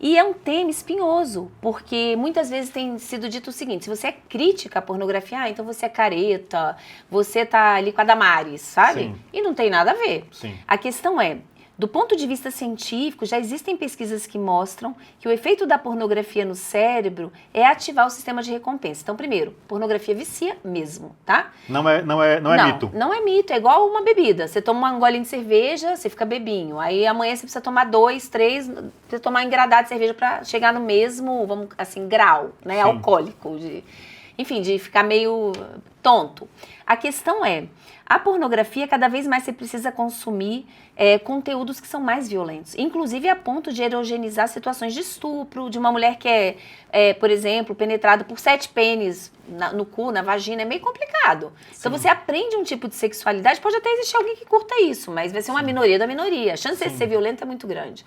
E é um tema espinhoso, porque muitas vezes tem sido dito o seguinte: se você é crítica à pornografia, então você é careta, você tá ali com a Damares, sabe? Sim. E não tem nada a ver. Sim. A questão é, do ponto de vista científico, já existem pesquisas que mostram que o efeito da pornografia no cérebro é ativar o sistema de recompensa. Então, primeiro, pornografia vicia mesmo, tá? Não é mito. Não é mito, é igual uma bebida. Você toma um golinho de cerveja, você fica bebinho. Aí amanhã você precisa tomar 2, 3, você tomar um engradado de cerveja para chegar no mesmo, vamos assim, grau, né, alcoólico, de ficar meio tonto. A questão é, a pornografia, cada vez mais você precisa consumir conteúdos que são mais violentos. Inclusive a ponto de erogenizar situações de estupro, de uma mulher que por exemplo, penetrada por 7 pênis no cu, na vagina, é meio complicado. Sim. Então você aprende um tipo de sexualidade, pode até existir alguém que curta isso, mas vai ser uma minoria da minoria. A chance de ser violenta é muito grande.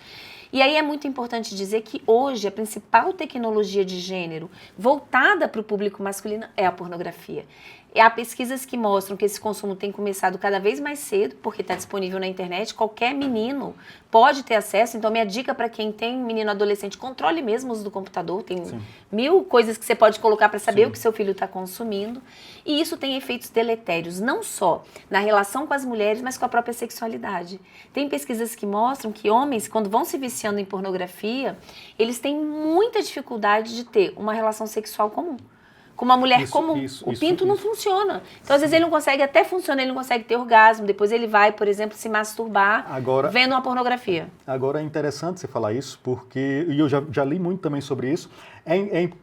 E aí é muito importante dizer que hoje a principal tecnologia de gênero voltada para o público masculino é a pornografia. E há pesquisas que mostram que esse consumo tem começado cada vez mais cedo, porque está disponível na internet, qualquer menino pode ter acesso. Então minha dica para quem tem menino adolescente, controle mesmo o uso do computador, tem 1000 coisas que você pode colocar para saber o que seu filho está consumindo. E isso tem efeitos deletérios, não só na relação com as mulheres, mas com a própria sexualidade. Tem pesquisas que mostram que homens, quando vão se viciando em pornografia, eles têm muita dificuldade de ter uma relação sexual comum. Com uma mulher comum. O pinto não funciona. Então, às vezes, ele não consegue, até funciona, ele não consegue ter orgasmo. Depois ele vai, por exemplo, se masturbar vendo uma pornografia. Agora, é interessante você falar isso, porque, e eu já li muito também sobre isso,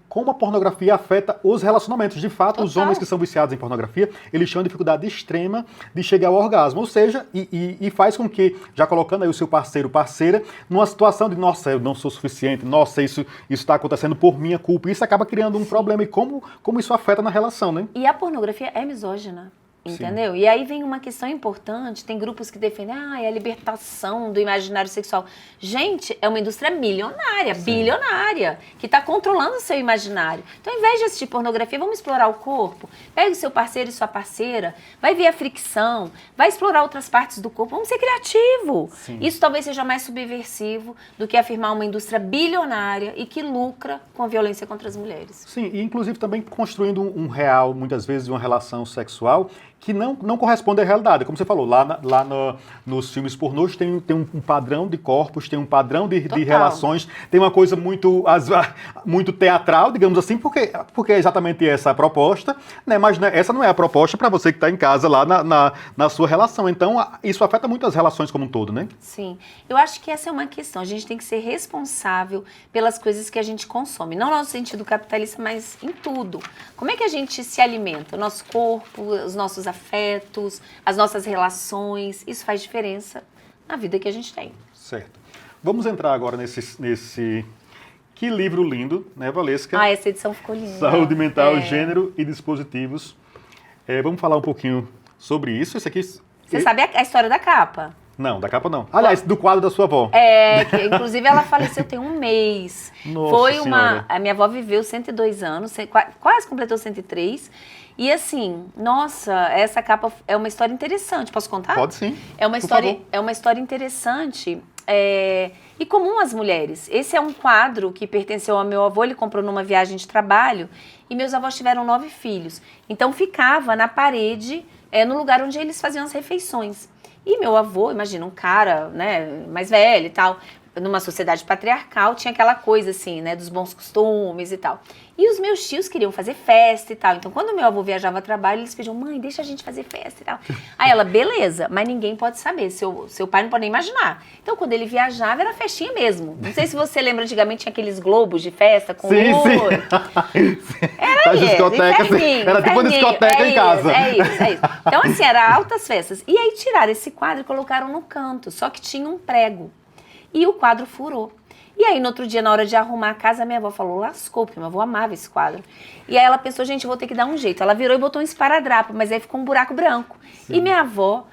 como a pornografia afeta os relacionamentos. De fato, os homens que são viciados em pornografia, eles têm uma dificuldade extrema de chegar ao orgasmo. Ou seja, e faz com que, já colocando aí o seu parceiro, parceira, numa situação de, nossa, eu não sou suficiente, nossa, isso está acontecendo por minha culpa. Isso acaba criando um problema. E como isso afeta na relação, né? E a pornografia é misógina. Entendeu? Sim. E aí vem uma questão importante, tem grupos que defendem a libertação do imaginário sexual. Gente, é uma indústria milionária, bilionária, que está controlando o seu imaginário. Então, ao invés de assistir pornografia, vamos explorar o corpo. Pega o seu parceiro e sua parceira, vai ver a fricção, vai explorar outras partes do corpo, vamos ser criativos. Sim. Isso talvez seja mais subversivo do que afirmar uma indústria bilionária e que lucra com a violência contra as mulheres. Sim, e inclusive também construindo um real, muitas vezes, uma relação sexual que não corresponde à realidade. Como você falou, lá nos filmes pornôs tem um padrão de corpos, tem um padrão de relações, tem uma coisa muito teatral, digamos assim, porque é exatamente essa a proposta, né? Mas né, essa não é a proposta para você que está em casa lá na sua relação. Então, isso afeta muito as relações como um todo, né? Sim. Eu acho que essa é uma questão. A gente tem que ser responsável pelas coisas que a gente consome. Não no sentido capitalista, mas em tudo. Como é que a gente se alimenta? O nosso corpo, os nossos afetos, as nossas relações, isso faz diferença na vida que a gente tem. Certo. Vamos entrar agora nesse... Que livro lindo, né, Valesca? Essa edição ficou linda. Saúde Mental, Gênero e Dispositivos. Vamos falar um pouquinho sobre isso. Esse aqui... Você sabe a história da capa? Não, da capa não. Aliás, do quadro da sua avó. Que, inclusive ela faleceu tem um mês. Nossa, a minha avó viveu 102 anos, quase completou 103. E assim, nossa, essa capa é uma história interessante. Posso contar? Pode sim. É uma história interessante e comum às mulheres. Esse é um quadro que pertenceu ao meu avô, ele comprou numa viagem de trabalho e meus avós tiveram 9 filhos. Então ficava na parede, no lugar onde eles faziam as refeições. E meu avô, imagina, um cara, né, mais velho e tal, numa sociedade patriarcal, tinha aquela coisa assim, né, dos bons costumes e tal. E os meus tios queriam fazer festa e tal. Então, quando meu avô viajava a trabalho, eles pediam, mãe, deixa a gente fazer festa e tal. Aí ela, beleza, mas ninguém pode saber, seu pai não pode nem imaginar. Então, quando ele viajava, era festinha mesmo. Não sei se você lembra, antigamente tinha aqueles globos de festa com ouro. Era era tipo uma discoteca em casa. É isso. Então, assim, era altas festas. E aí tiraram esse quadro e colocaram no canto, só que tinha um prego. E o quadro furou. E aí, no outro dia, na hora de arrumar a casa, minha avó falou, lascou, porque minha avó amava esse quadro. E aí ela pensou, gente, eu vou ter que dar um jeito. Ela virou e botou um esparadrapo, mas aí ficou um buraco branco. Sim. E minha avó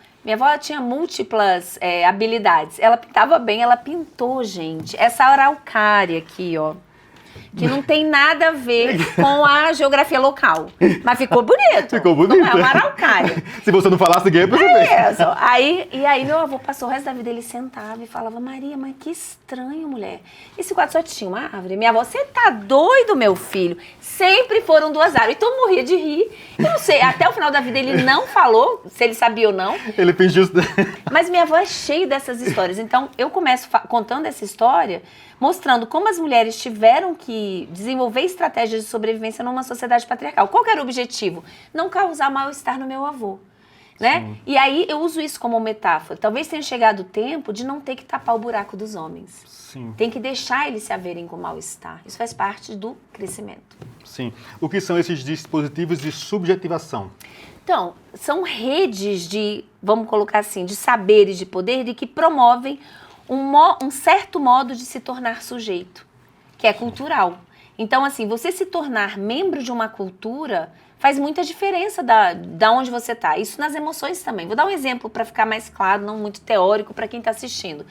tinha múltiplas habilidades. Ela pintava bem, ela pintou, gente, essa araucária aqui, ó. Que não tem nada a ver com a geografia local. Mas ficou bonito. Ficou bonito. Não é uma araucária. Se você não falasse, ninguém ia perceber. E aí meu avô passou o resto da vida, ele sentava e falava, Maria, mas que estranho, mulher. Esse quadro só tinha uma árvore. Minha avó, você tá doido, meu filho? Sempre foram 2 árvores. Então morria de rir. Eu não sei, até o final da vida ele não falou se ele sabia ou não. Ele fingiu... Mas minha avó é cheia dessas histórias. Então eu começo contando essa história, mostrando como as mulheres tiveram que desenvolver estratégias de sobrevivência numa sociedade patriarcal. Qual que era o objetivo? Não causar mal-estar no meu avô. né? Sim. E aí eu uso isso como metáfora. Talvez tenha chegado o tempo de não ter que tapar o buraco dos homens. Sim. Tem que deixar eles se haverem com mal-estar. Isso faz parte do crescimento. Sim. O que são esses dispositivos de subjetivação? Então, são redes de, vamos colocar assim, de saberes de poder de que promovem um certo modo de se tornar sujeito, que é cultural. Então, assim, você se tornar membro de uma cultura faz muita diferença da onde você está. Isso nas emoções também. Vou dar um exemplo para ficar mais claro, não muito teórico para quem está assistindo.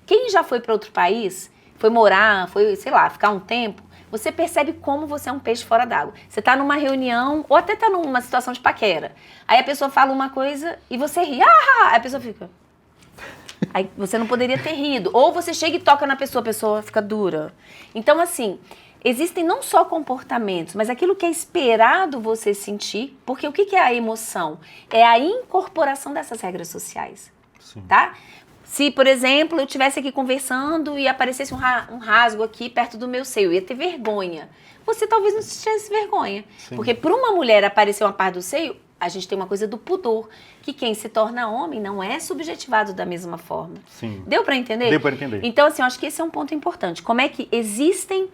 Quem já foi para outro país, foi morar, foi, sei lá, ficar um tempo, você percebe como você é um peixe fora d'água. Você está numa reunião, ou até está numa situação de paquera. Aí a pessoa fala uma coisa e você ri. Aí a pessoa fica... Aí você não poderia ter rido. Ou você chega e toca na pessoa, a pessoa fica dura. Então, assim... Existem não só comportamentos, mas aquilo que é esperado você sentir, porque o que é a emoção? É a incorporação dessas regras sociais, Sim. tá? Se, por exemplo, eu estivesse aqui conversando e aparecesse um rasgo aqui perto do meu seio, eu ia ter vergonha. Você talvez não tivesse vergonha, Sim. porque para uma mulher aparecer uma parte do seio, a gente tem uma coisa do pudor, que quem se torna homem não é subjetivado da mesma forma. Sim. Deu para entender? Deu para entender. Então, assim, eu acho que esse é um ponto importante. Como é que existem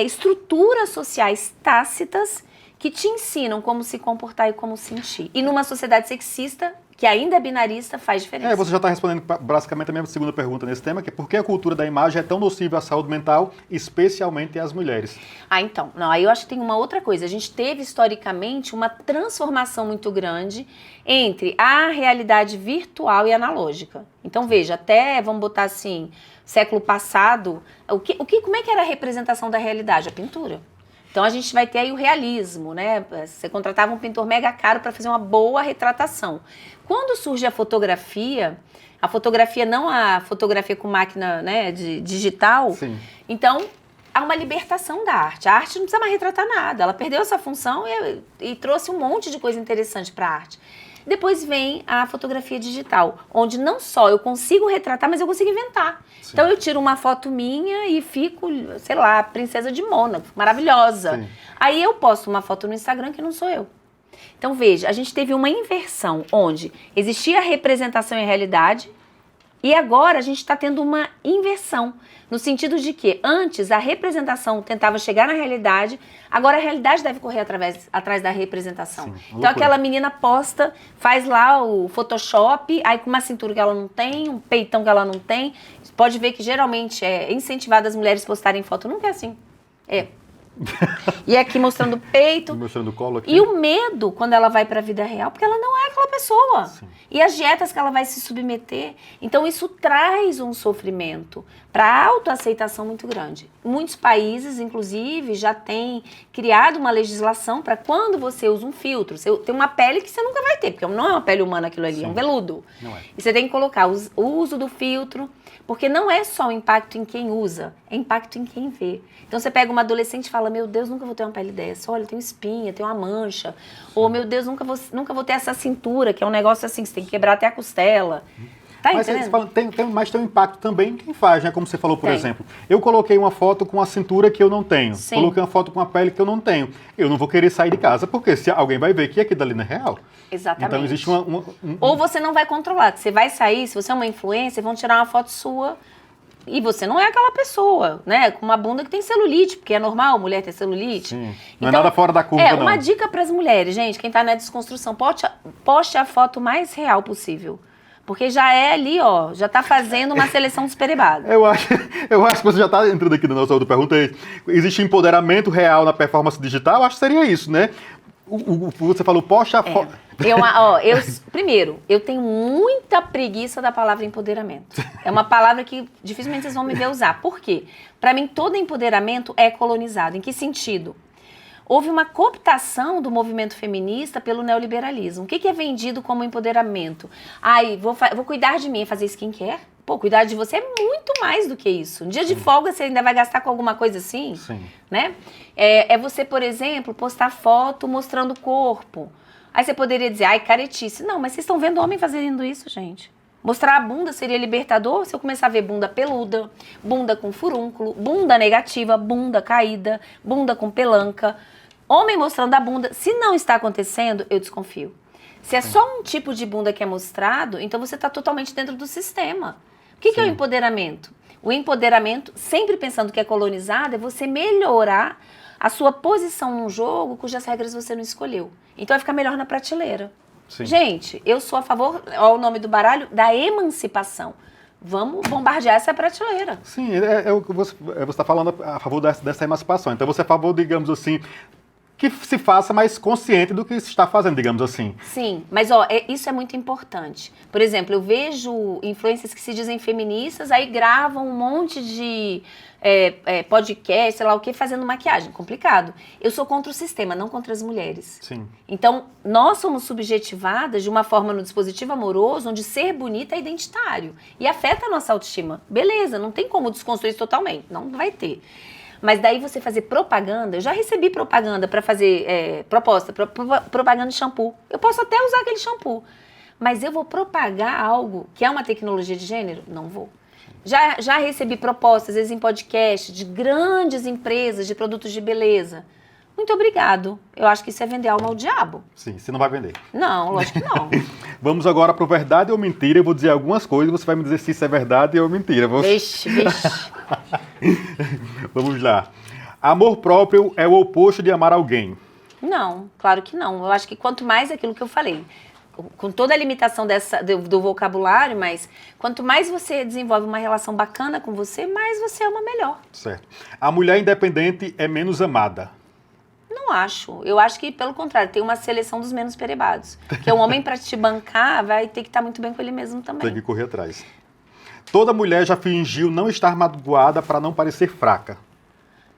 estruturas sociais tácitas que te ensinam como se comportar e como sentir. E numa sociedade sexista, que ainda é binarista, faz diferença. Você já está respondendo basicamente a minha segunda pergunta nesse tema, que é por que a cultura da imagem é tão nociva à saúde mental, especialmente às mulheres? Então, não, aí eu acho que tem uma outra coisa. A gente teve, historicamente, uma transformação muito grande entre a realidade virtual e analógica. Então, veja, até, vamos botar assim, século passado, como é que era a representação da realidade? A pintura. Então, a gente vai ter aí o realismo, né? Você contratava um pintor mega caro para fazer uma boa retratação. Quando surge a fotografia não a fotografia com máquina, né, digital, Sim. Então há uma libertação da arte. A arte não precisa mais retratar nada, ela perdeu essa função e trouxe um monte de coisa interessante para a arte. Depois vem a fotografia digital, onde não só eu consigo retratar, mas eu consigo inventar. Sim. Então eu tiro uma foto minha e fico, sei lá, princesa de Mônaco, maravilhosa. Sim. Aí eu posto uma foto no Instagram que não sou eu. Então veja, a gente teve uma inversão onde existia a representação e a realidade e agora a gente está tendo uma inversão. No sentido de que antes a representação tentava chegar na realidade, agora a realidade deve correr atrás da representação. Sim, então aquela menina posta, faz lá o Photoshop, aí com uma cintura que ela não tem, um peitão que ela não tem. Pode ver que geralmente é incentivado as mulheres postarem foto, nunca é assim. E aqui mostrando o peito. Mostrando o colo aqui. E o medo quando ela vai para a vida real, porque ela não é aquela pessoa. Sim. E as dietas que ela vai se submeter. Então isso traz um sofrimento para autoaceitação muito grande. Muitos países, inclusive, já têm criado uma legislação para quando você usa um filtro. Você tem uma pele que você nunca vai ter, porque não é uma pele humana aquilo ali, Sim. É um veludo. Não é. E você tem que colocar o uso do filtro, porque não é só o impacto em quem usa, é impacto em quem vê. Então você pega uma adolescente e fala, meu Deus, nunca vou ter uma pele dessa. Olha, tem espinha, tem uma mancha. Ou, meu Deus, nunca vou ter essa cintura, que é um negócio assim, você tem que quebrar até a costela. Tá entendendo? Mas tem um impacto também em quem faz, né? Como você falou, por exemplo. Eu coloquei uma foto com a cintura que eu não tenho. Sim. Coloquei uma foto com a pele que eu não tenho. Eu não vou querer sair de casa, porque se alguém vai ver que aquilo dali não é real. Exatamente. Então existe Ou você não vai controlar, que você vai sair, se você é uma influencer, vão tirar uma foto sua e você não é aquela pessoa, né? Com uma bunda que tem celulite, porque é normal mulher ter celulite. Sim. Não então, é nada fora da curva, não. Uma dica para as mulheres, gente, quem tá na desconstrução, poste a foto mais real possível. Porque já é ali, ó, já tá fazendo uma seleção dos perebados. Eu acho que você já tá entrando aqui na nossa outra pergunta. Existe empoderamento real na performance digital? Eu acho que seria isso, né? Você falou, poste a foto. Primeiro, eu tenho muita preguiça da palavra empoderamento. É uma palavra que dificilmente vocês vão me ver usar. Por quê? Para mim, todo empoderamento é colonizado. Em que sentido? Houve uma cooptação do movimento feminista pelo neoliberalismo. O que é vendido como empoderamento? Vou cuidar de mim, fazer skincare? Pô, cuidar de você é muito mais do que isso. Um dia de folga você ainda vai gastar com alguma coisa assim? Sim. Né? É você, por exemplo, postar foto mostrando o corpo. Aí você poderia dizer, caretice. Não, mas vocês estão vendo homem fazendo isso, gente. Mostrar a bunda seria libertador se eu começar a ver bunda peluda, bunda com furúnculo, bunda negativa, bunda caída, bunda com pelanca. Homem mostrando a bunda. Se não está acontecendo, eu desconfio. Se é só um tipo de bunda que é mostrado, então você está totalmente dentro do sistema. O que é o empoderamento? O empoderamento, sempre pensando que é colonizado, é você melhorar a sua posição num jogo cujas regras você não escolheu. Então vai ficar melhor na prateleira. Sim. Gente, eu sou a favor, olha o nome do baralho, da emancipação. Vamos bombardear essa prateleira. Sim, é o que você está falando a favor dessa emancipação. Então você é a favor, digamos assim, que se faça mais consciente do que se está fazendo, digamos assim. Sim, mas isso é muito importante. Por exemplo, eu vejo influências que se dizem feministas, aí gravam um monte de podcast, sei lá o que, fazendo maquiagem. Complicado. Eu sou contra o sistema, não contra as mulheres. Sim. Então, nós somos subjetivadas de uma forma no dispositivo amoroso, onde ser bonita é identitário. E afeta a nossa autoestima. Beleza, não tem como desconstruir isso totalmente. Não vai ter. Mas daí você fazer propaganda, eu já recebi propaganda para fazer propaganda de shampoo. Eu posso até usar aquele shampoo, mas eu vou propagar algo que é uma tecnologia de gênero? Não vou. Já recebi propostas, às vezes em podcast, de grandes empresas de produtos de beleza. Muito obrigado. Eu acho que isso é vender alma ao diabo. Sim, você não vai vender. Não, lógico que não. Vamos agora para o verdade ou mentira. Eu vou dizer algumas coisas e você vai me dizer se isso é verdade ou mentira. Vixe. Vamos lá. Amor próprio é o oposto de amar alguém. Não, claro que não. Eu acho que quanto mais aquilo que eu falei, com toda a limitação do vocabulário, mas quanto mais você desenvolve uma relação bacana com você, mais você ama melhor. Certo. A mulher independente é menos amada. Não acho. Eu acho que, pelo contrário, tem uma seleção dos menos perebados. Porque um homem, para te bancar, vai ter que estar muito bem com ele mesmo também. Tem que correr atrás. Toda mulher já fingiu não estar magoada para não parecer fraca.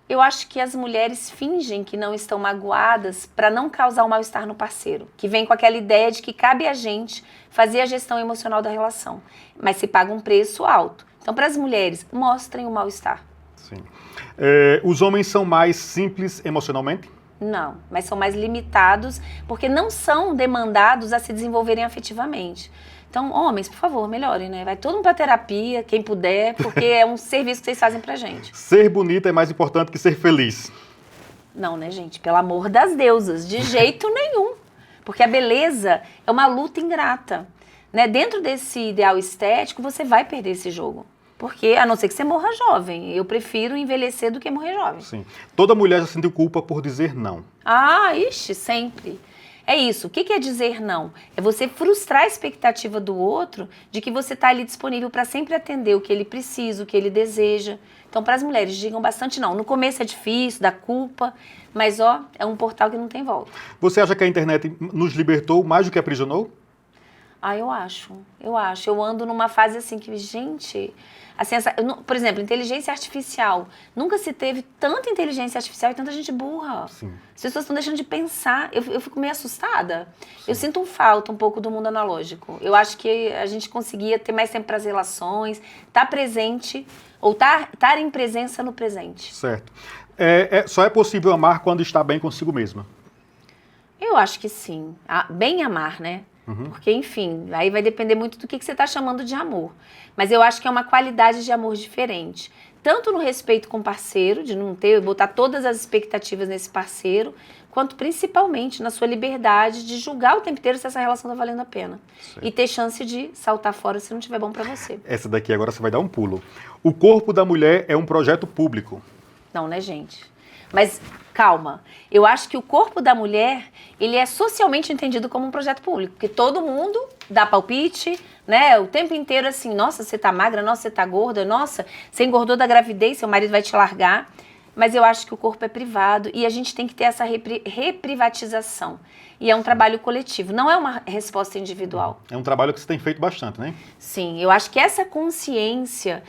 Eu acho que as mulheres fingem que não estão magoadas para não causar um mal-estar no parceiro. Que vem com aquela ideia de que cabe a gente fazer a gestão emocional da relação. Mas se paga um preço alto. Então, para as mulheres, mostrem o mal-estar. Sim. Os homens são mais simples emocionalmente? Não, mas são mais limitados porque não são demandados a se desenvolverem afetivamente. Então, homens, por favor, melhorem, né? Vai todo mundo pra terapia, quem puder, porque é um serviço que vocês fazem pra gente. Ser bonita é mais importante que ser feliz. Não, né, gente? Pelo amor das deusas, de jeito nenhum. Porque a beleza é uma luta ingrata, né? Dentro desse ideal estético, você vai perder esse jogo. Porque, a não ser que você morra jovem. Eu prefiro envelhecer do que morrer jovem. Sim. Toda mulher já sentiu culpa por dizer não. Sempre. É isso. O que é dizer não? É você frustrar a expectativa do outro de que você está ali disponível para sempre atender o que ele precisa, o que ele deseja. Então, para as mulheres, digam bastante não. No começo é difícil, dá culpa, mas é um portal que não tem volta. Você acha que a internet nos libertou mais do que aprisionou? Eu acho. Eu ando numa fase assim que, gente... Assim, por exemplo, inteligência artificial. Nunca se teve tanta inteligência artificial e tanta gente burra. Sim. As pessoas estão deixando de pensar. Eu fico meio assustada. Sim. Eu sinto falta um pouco do mundo analógico. Eu acho que a gente conseguia ter mais tempo para as relações, estar presente, ou estar em presença no presente. Certo. Só é possível amar quando está bem consigo mesma? Eu acho que sim. Bem amar, né? Uhum. Porque, enfim, aí vai depender muito do que você está chamando de amor. Mas eu acho que é uma qualidade de amor diferente. Tanto no respeito com o parceiro, de não botar todas as expectativas nesse parceiro, quanto principalmente na sua liberdade de julgar o tempo inteiro se essa relação está valendo a pena. Certo. E ter chance de saltar fora se não estiver bom para você. Essa daqui agora você vai dar um pulo. O corpo da mulher é um projeto público. Não, né, gente? Mas... calma, eu acho que o corpo da mulher, ele é socialmente entendido como um projeto público, porque todo mundo dá palpite, né, o tempo inteiro assim, nossa, você tá magra, nossa, você tá gorda, nossa, você engordou da gravidez, seu marido vai te largar, mas eu acho que o corpo é privado e a gente tem que ter essa reprivatização. E é um trabalho coletivo, não é uma resposta individual. É um trabalho que você tem feito bastante, né? Sim, eu acho que essa consciência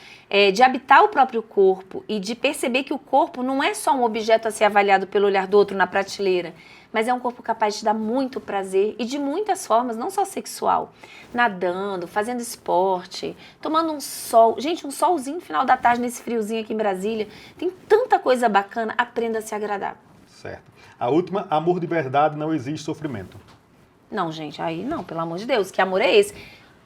de habitar o próprio corpo e de perceber que o corpo não é só um objeto a ser avaliado pelo olhar do outro na prateleira, mas é um corpo capaz de dar muito prazer e de muitas formas, não só sexual. Nadando, fazendo esporte, tomando um sol. Gente, um solzinho no final da tarde, nesse friozinho aqui em Brasília. Tem tanta coisa bacana, aprenda a se agradar. Certo. A última, amor de verdade, não existe sofrimento. Não, gente, aí não, pelo amor de Deus, que amor é esse?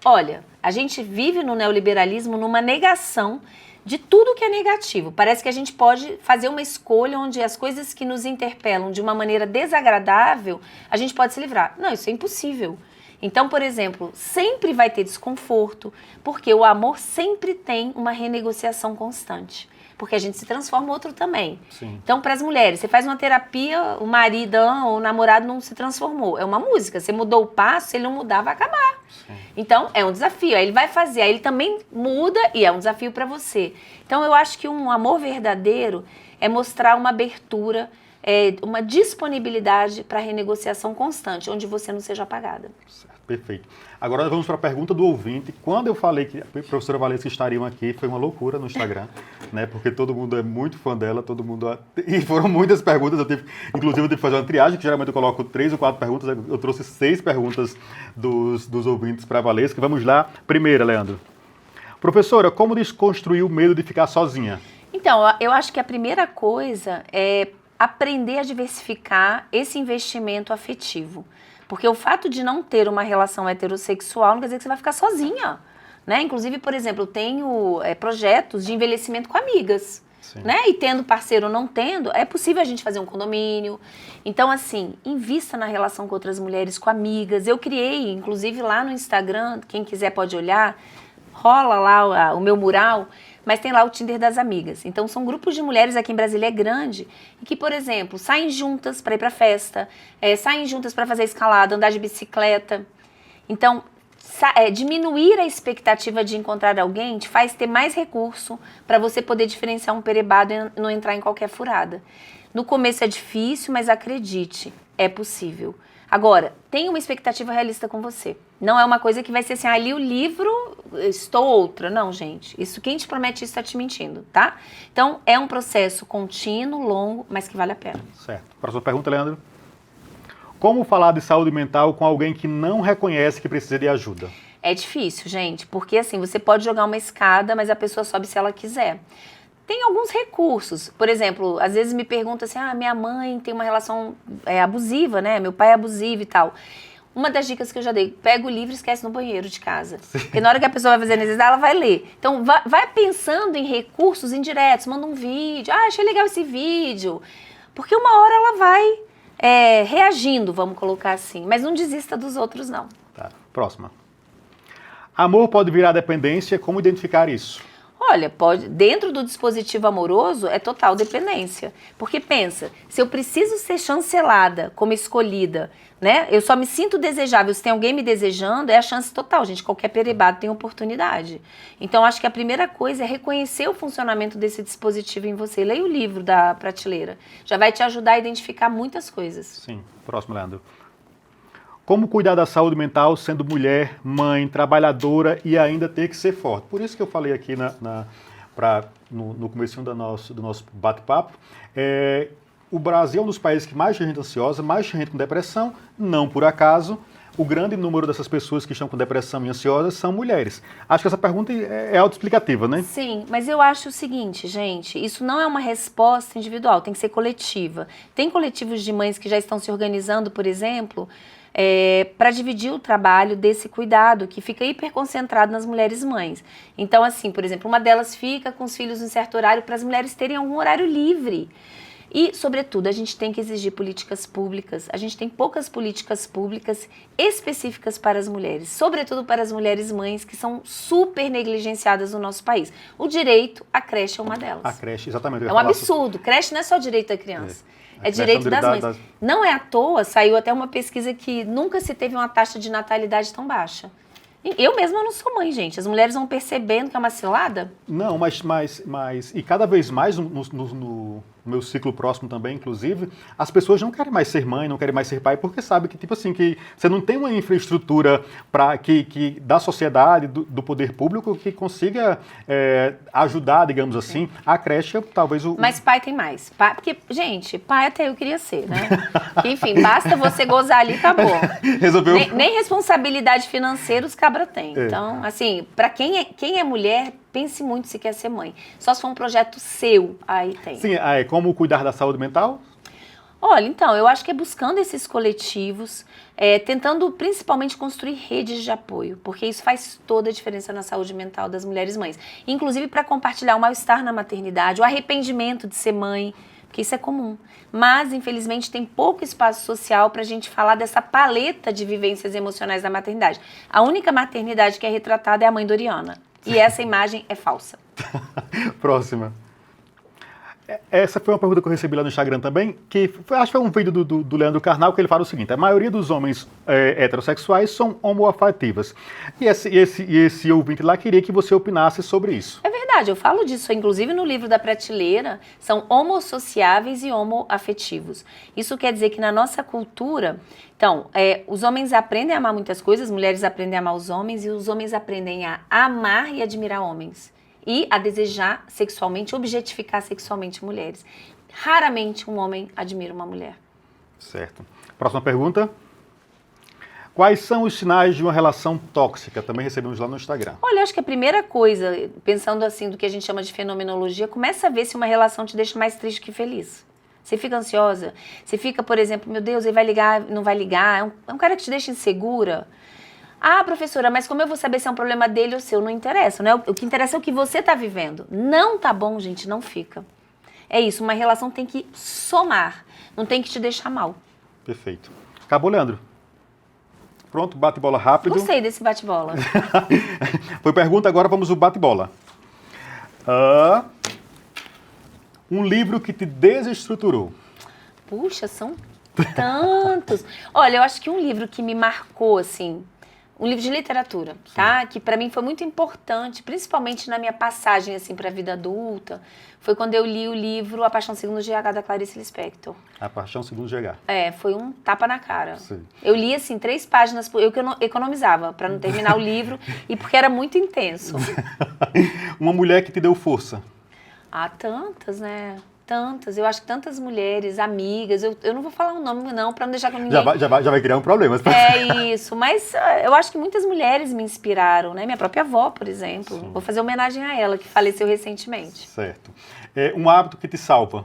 Olha, a gente vive no neoliberalismo numa negação de tudo que é negativo. Parece que a gente pode fazer uma escolha onde as coisas que nos interpelam de uma maneira desagradável, a gente pode se livrar. Não, isso é impossível. Então, por exemplo, sempre vai ter desconforto, porque o amor sempre tem uma renegociação constante. Porque a gente se transforma, o outro também. Sim. Então, para as mulheres, você faz uma terapia, o maridão ou o namorado não se transformou. É uma música, você mudou o passo, se ele não mudar, vai acabar. Sim. Então, é um desafio. Aí ele vai fazer, aí ele também muda e é um desafio para você. Então, eu acho que um amor verdadeiro é mostrar uma abertura, uma disponibilidade para renegociação constante, onde você não seja apagada. Certo, perfeito. Agora vamos para a pergunta do ouvinte. Quando eu falei que a professora Valesca estariam aqui, foi uma loucura no Instagram, né? Porque todo mundo é muito fã dela, todo mundo... E foram muitas perguntas, inclusive eu tive que fazer uma triagem, que geralmente eu coloco 3 ou 4 perguntas, eu trouxe 6 perguntas dos ouvintes para a Valesca. Vamos lá. Primeira, Leandro. Professora, como desconstruir o medo de ficar sozinha? Então, eu acho que a primeira coisa é aprender a diversificar esse investimento afetivo. Porque o fato de não ter uma relação heterossexual não quer dizer que você vai ficar sozinha, né? Inclusive, por exemplo, eu tenho projetos de envelhecimento com amigas, né? E tendo parceiro ou não tendo, é possível a gente fazer um condomínio. Então, assim, invista na relação com outras mulheres, com amigas. Eu criei, inclusive lá no Instagram, quem quiser pode olhar, rola lá o meu mural, mas tem lá o Tinder das amigas. Então, são grupos de mulheres, aqui em Brasília é grande, e que, por exemplo, saem juntas para ir para festa, saem juntas para fazer escalada, andar de bicicleta. Então, diminuir a expectativa de encontrar alguém te faz ter mais recurso para você poder diferenciar um perebado e não entrar em qualquer furada. No começo é difícil, mas acredite, é possível. Agora, tenha uma expectativa realista com você. Não é uma coisa que vai ser assim, li o livro, estou outra. Não, gente. Isso, quem te promete isso está te mentindo, tá? Então, é um processo contínuo, longo, mas que vale a pena. Certo. Próxima pergunta, Leandro. Como falar de saúde mental com alguém que não reconhece que precisa de ajuda? É difícil, gente, porque assim, você pode jogar uma escada, mas a pessoa sobe se ela quiser. Tem alguns recursos. Por exemplo, às vezes me perguntam assim, minha mãe tem uma relação abusiva, né? Meu pai é abusivo e tal. Uma das dicas que eu já dei, pega o livro e esquece no banheiro de casa. Sim. Porque na hora que a pessoa vai fazer necessidade, ela vai ler. Então, vai pensando em recursos indiretos, manda um vídeo. Achei legal esse vídeo. Porque uma hora ela vai reagindo, vamos colocar assim. Mas não desista dos outros, não. Tá. Próxima. Amor pode virar dependência, como identificar isso? Olha, dentro do dispositivo amoroso é total dependência. Porque pensa, se eu preciso ser chancelada como escolhida, né? Eu só me sinto desejável se tem alguém me desejando, é a chance total, gente. Qualquer perebado tem oportunidade. Então, acho que a primeira coisa é reconhecer o funcionamento desse dispositivo em você. Leia o livro da prateleira. Já vai te ajudar a identificar muitas coisas. Sim. Próximo, Leandro. Como cuidar da saúde mental sendo mulher, mãe, trabalhadora e ainda ter que ser forte? Por isso que eu falei aqui no comecinho do nosso bate-papo. O Brasil é um dos países que mais tem gente ansiosa, mais tem gente com depressão. Não por acaso, o grande número dessas pessoas que estão com depressão e ansiosas são mulheres. Acho que essa pergunta é autoexplicativa, né? Sim, mas eu acho o seguinte, gente, isso não é uma resposta individual, tem que ser coletiva. Tem coletivos de mães que já estão se organizando, por exemplo, para dividir o trabalho desse cuidado, que fica hiperconcentrado nas mulheres mães. Então, assim, por exemplo, uma delas fica com os filhos em certo horário para as mulheres terem algum horário livre. E, sobretudo, a gente tem que exigir políticas públicas. A gente tem poucas políticas públicas específicas para as mulheres, sobretudo para as mulheres mães, que são super negligenciadas no nosso país. O direito à creche é uma delas. A creche, exatamente. É um absurdo. Creche não é só direito da criança. É direito das mães. Não é à toa, saiu até uma pesquisa que nunca se teve uma taxa de natalidade tão baixa. Eu mesma não sou mãe, gente. As mulheres vão percebendo que é uma cilada. Não, mas e cada vez mais no meu ciclo próximo também, inclusive, as pessoas não querem mais ser mãe, não querem mais ser pai, porque sabe que, tipo assim, que você não tem uma infraestrutura que da sociedade, do poder público, que consiga ajudar, digamos assim, a creche, talvez o... Mas pai tem mais. Pai, porque, gente, pai até eu queria ser, né? Enfim, basta você gozar ali, tá bom. Resolveu... Nem responsabilidade financeira os cabra têm. Então, assim, pra quem é mulher, pense muito se quer ser mãe. Só se for um projeto seu, aí tem. Sim, como cuidar da saúde mental? Olha, então, eu acho que é buscando esses coletivos, tentando principalmente construir redes de apoio, porque isso faz toda a diferença na saúde mental das mulheres mães. Inclusive para compartilhar o mal-estar na maternidade, o arrependimento de ser mãe, porque isso é comum. Mas, infelizmente, tem pouco espaço social para a gente falar dessa paleta de vivências emocionais da maternidade. A única maternidade que é retratada é a mãe Doriana. E essa imagem é falsa. Próxima. Essa foi uma pergunta que eu recebi lá no Instagram também, acho que foi um vídeo do Leandro Carnal, que ele fala o seguinte: a maioria dos homens heterossexuais são homoafetivas. E esse ouvinte lá queria que você opinasse sobre isso. É verdade, eu falo disso, inclusive no livro da prateleira, são homossociáveis e homoafetivos. Isso quer dizer que na nossa cultura, então, os homens aprendem a amar muitas coisas, as mulheres aprendem a amar os homens, e os homens aprendem a amar e admirar homens. E a desejar sexualmente, objetificar sexualmente mulheres. Raramente um homem admira uma mulher. Certo. Próxima pergunta. Quais são os sinais de uma relação tóxica? Também recebemos lá no Instagram. Olha, eu acho que a primeira coisa, pensando assim do que a gente chama de fenomenologia, começa a ver se uma relação te deixa mais triste que feliz. Você fica ansiosa, você fica, por exemplo, meu Deus, ele vai ligar, não vai ligar, é um cara que te deixa insegura. Ah, professora, mas como eu vou saber se é um problema dele ou seu? Não interessa, né? O que interessa é o que você está vivendo. Não tá bom, gente, não fica. É isso, uma relação tem que somar, não tem que te deixar mal. Perfeito. Acabou, Leandro? Pronto, bate-bola rápido. Gostei desse bate-bola. Foi pergunta, agora vamos ao bate-bola. Um livro que te desestruturou. Puxa, são tantos. Olha, eu acho que um livro que me marcou, assim, um livro de literatura, tá? Que para mim foi muito importante, principalmente na minha passagem, assim, para a vida adulta, foi quando eu li o livro A Paixão Segundo GH, da Clarice Lispector. A Paixão Segundo GH. Foi um tapa na cara. Sim. Eu li, assim, 3 páginas, eu que economizava para não terminar o livro, e porque era muito intenso. Uma mulher que te deu força. Ah, tantas, né? Tantas, eu acho que tantas mulheres, amigas, eu não vou falar o nome não, para não deixar com ninguém... Já vai criar um problema. É isso, mas eu acho que muitas mulheres me inspiraram, né? Minha própria avó, por exemplo. Sim. Vou fazer homenagem a ela, que faleceu recentemente. Certo. Um hábito que te salva?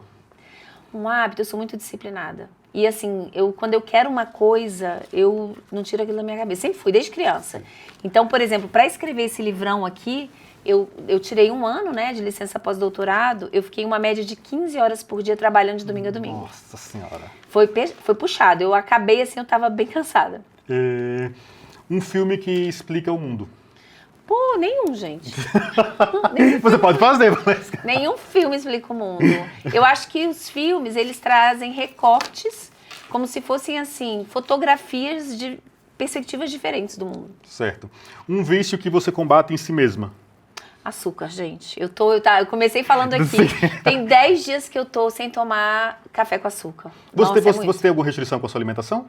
Um hábito, eu sou muito disciplinada. E assim, quando eu quero uma coisa, eu não tiro aquilo da minha cabeça. Sempre fui, desde criança. Então, por exemplo, para escrever esse livrão aqui, eu tirei 1 ano, né, de licença pós-doutorado, eu fiquei uma média de 15 horas por dia trabalhando de domingo a domingo. Nossa Senhora. Foi puxado, eu acabei assim, eu estava bem cansada. Um filme que explica o mundo. Pô, nenhum, gente. Você pode fazer, mas... Nenhum filme explica o mundo. Eu acho que os filmes, eles trazem recortes, como se fossem, assim, fotografias de perspectivas diferentes do mundo. Certo. Um vício que você combate em si mesma. Açúcar, gente. Eu comecei falando aqui. Tem 10 dias que eu tô sem tomar café com açúcar. Você tem alguma restrição com a sua alimentação?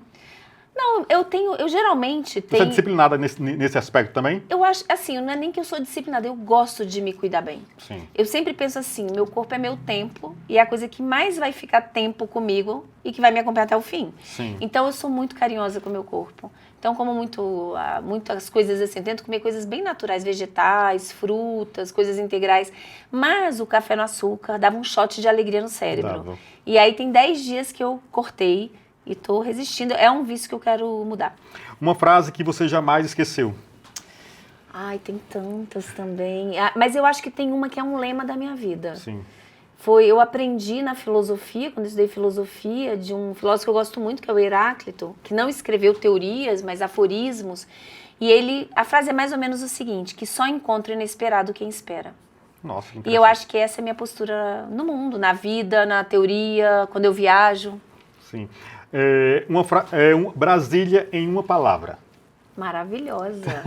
Não, eu geralmente tenho... Você é disciplinada nesse aspecto também? Eu acho, assim, não é nem que eu sou disciplinada, eu gosto de me cuidar bem. Sim. Eu sempre penso assim, meu corpo é meu tempo e é a coisa que mais vai ficar tempo comigo e que vai me acompanhar até o fim. Sim. Então eu sou muito carinhosa com o meu corpo. Então como muitas coisas assim, tento comer coisas bem naturais, vegetais, frutas, coisas integrais. Mas o café no açúcar dava um shot de alegria no cérebro. Dava. E aí tem 10 dias que eu cortei e tô resistindo. É um vício que eu quero mudar. Uma frase que você jamais esqueceu. Ai, tem tantas também. Mas eu acho que tem uma que é um lema da minha vida. Sim. Eu aprendi na filosofia, quando eu estudei filosofia, de um filósofo que eu gosto muito, que é o Heráclito, que não escreveu teorias, mas aforismos. E a frase é mais ou menos o seguinte, que só encontra inesperado quem espera. Nossa, que E eu acho que essa é a minha postura no mundo, na vida, na teoria, quando eu viajo. Sim. Brasília em uma palavra. Maravilhosa.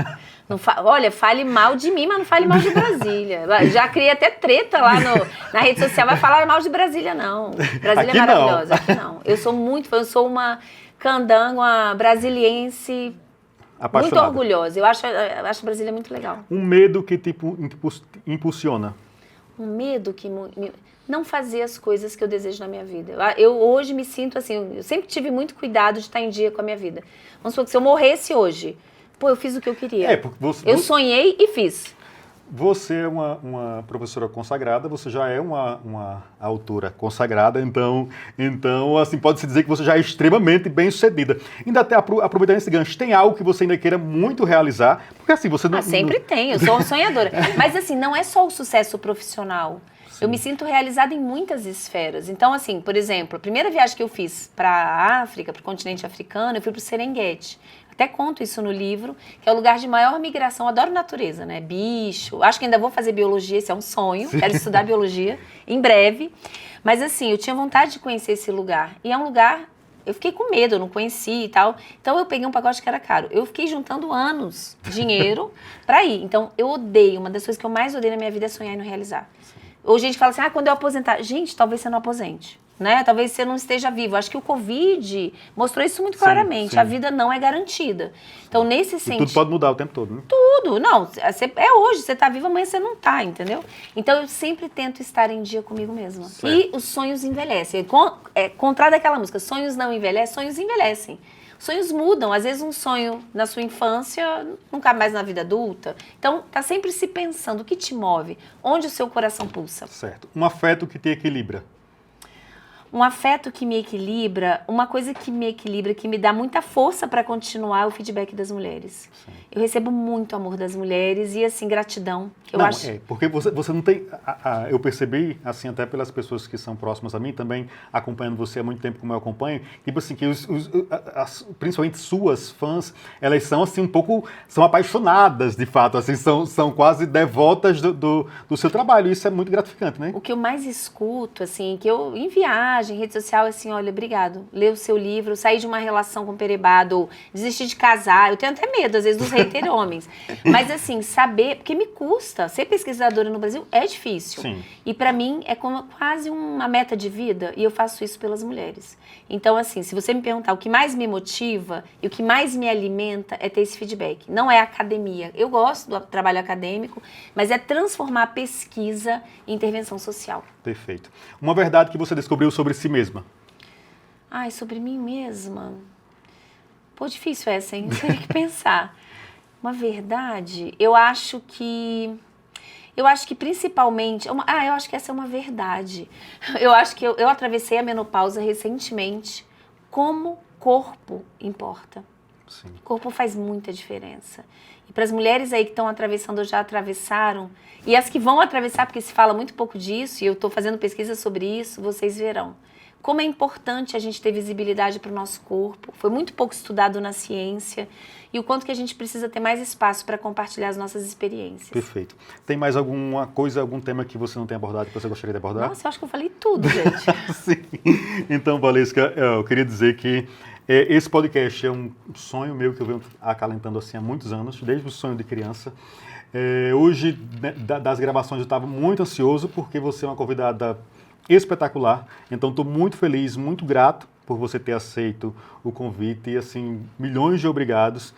Olha, fale mal de mim, mas não fale mal de Brasília. Já criei até treta lá na rede social. Vai falar mal de Brasília, não. Brasília aqui é maravilhosa. Não. Aqui não. Eu sou uma candango, uma brasiliense apaixonada. Muito orgulhosa. Eu acho Brasília muito legal. Um medo que te impulsiona. Um medo que... Não fazer as coisas que eu desejo na minha vida. Eu hoje me sinto assim, eu sempre tive muito cuidado de estar em dia com a minha vida. Vamos supor que se eu morresse hoje, eu fiz o que eu queria. Porque eu sonhei e fiz. Você é uma professora consagrada, você já é uma autora consagrada, então assim, pode-se dizer que você já é extremamente bem-sucedida. Ainda até aproveitando esse gancho, tem algo que você ainda queira muito realizar? Porque assim, você não... Sempre tem, eu sou uma sonhadora. Mas assim, não é só o sucesso profissional. Eu me sinto realizada em muitas esferas. Então, assim, por exemplo, a primeira viagem que eu fiz para a África, para o continente africano, eu fui para o Serengeti. Até conto isso no livro, que é o lugar de maior migração. Eu adoro natureza, né? Bicho. Acho que ainda vou fazer biologia, esse é um sonho. Sim. Quero estudar biologia em breve. Mas, assim, eu tinha vontade de conhecer esse lugar. E é um lugar... Eu fiquei com medo, eu não conhecia e tal. Então, eu peguei um pacote que era caro. Eu fiquei juntando anos, dinheiro, para ir. Então, eu odeio. Uma das coisas que eu mais odeio na minha vida é sonhar e não realizar. Ou gente fala assim, quando eu aposentar... Gente, talvez você não aposente, né? Talvez você não esteja vivo. Acho que o Covid mostrou isso muito claramente. Sim. A vida não é garantida. Então, nesse sentido... Tudo pode mudar o tempo todo, né? Tudo. Não, é hoje. Você tá vivo, amanhã você não tá, entendeu? Então, eu sempre tento estar em dia comigo mesma. Certo. E os sonhos envelhecem. Contrário daquela música, sonhos não envelhecem, sonhos envelhecem. Sonhos mudam, às vezes um sonho na sua infância não cabe mais na vida adulta. Então, tá sempre se pensando o que te move, onde o seu coração pulsa. Certo. Um afeto que te equilibra. Um afeto que me equilibra, uma coisa que me equilibra, que me dá muita força para continuar é o feedback das mulheres. Sim. Eu recebo muito amor das mulheres e, assim, gratidão. Eu acho... porque você não tem... eu percebi, assim, até pelas pessoas que são próximas a mim, também acompanhando você há muito tempo como eu acompanho, tipo assim, que principalmente suas fãs, elas são, assim, um pouco... São apaixonadas, de fato, assim, são quase devotas do seu trabalho. Isso é muito gratificante, né? O que eu mais escuto, assim, que eu em viagem, em rede social, assim, olha, obrigado, lê o seu livro, saí de uma relação com perebado, desisti de casar, eu tenho até medo, às vezes, dos haters homens. Mas, assim, saber, porque me custa, ser pesquisadora no Brasil é difícil. Sim. E para mim é como quase uma meta de vida e eu faço isso pelas mulheres. Então, assim, se você me perguntar o que mais me motiva e o que mais me alimenta é ter esse feedback. Não é academia. Eu gosto do trabalho acadêmico, mas é transformar a pesquisa em intervenção social. Perfeito. Uma verdade que você descobriu sobre si mesma? Ai, sobre mim mesma? Pô, difícil essa, hein? Teria que pensar. Uma verdade, eu acho que principalmente... eu acho que essa é uma verdade. Eu acho que eu atravessei a menopausa recentemente. Como corpo importa. Sim. O corpo faz muita diferença. E para as mulheres aí que estão atravessando ou já atravessaram, e as que vão atravessar, porque se fala muito pouco disso, e eu estou fazendo pesquisa sobre isso, vocês verão. Como é importante a gente ter visibilidade para o nosso corpo. Foi muito pouco estudado na ciência. E o quanto que a gente precisa ter mais espaço para compartilhar as nossas experiências. Perfeito. Tem mais alguma coisa, algum tema que você não tem abordado, que você gostaria de abordar? Nossa, eu acho que eu falei tudo, gente. Sim. Então, Valesca, eu queria dizer que esse podcast é um sonho meu que eu venho acalentando assim há muitos anos, desde o sonho de criança. Hoje, das gravações, eu estava muito ansioso, porque você é uma convidada espetacular. Então, estou muito feliz, muito grato por você ter aceito o convite e, assim, milhões de obrigados.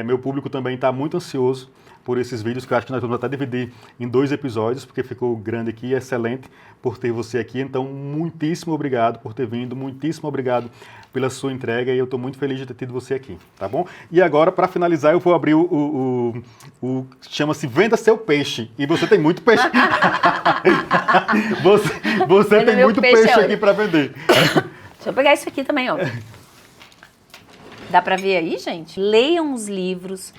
Meu público também está muito ansioso por esses vídeos, que eu acho que nós vamos até dividir em 2 episódios, porque ficou grande aqui, excelente por ter você aqui. Então, muitíssimo obrigado por ter vindo, muitíssimo obrigado pela sua entrega e eu estou muito feliz de ter tido você aqui, tá bom? E agora, para finalizar, eu vou abrir chama-se Venda Seu Peixe, e você tem muito peixe. você tem muito peixe aqui para vender. Deixa eu pegar isso aqui também, ó. Dá para ver aí, gente? Leiam os livros.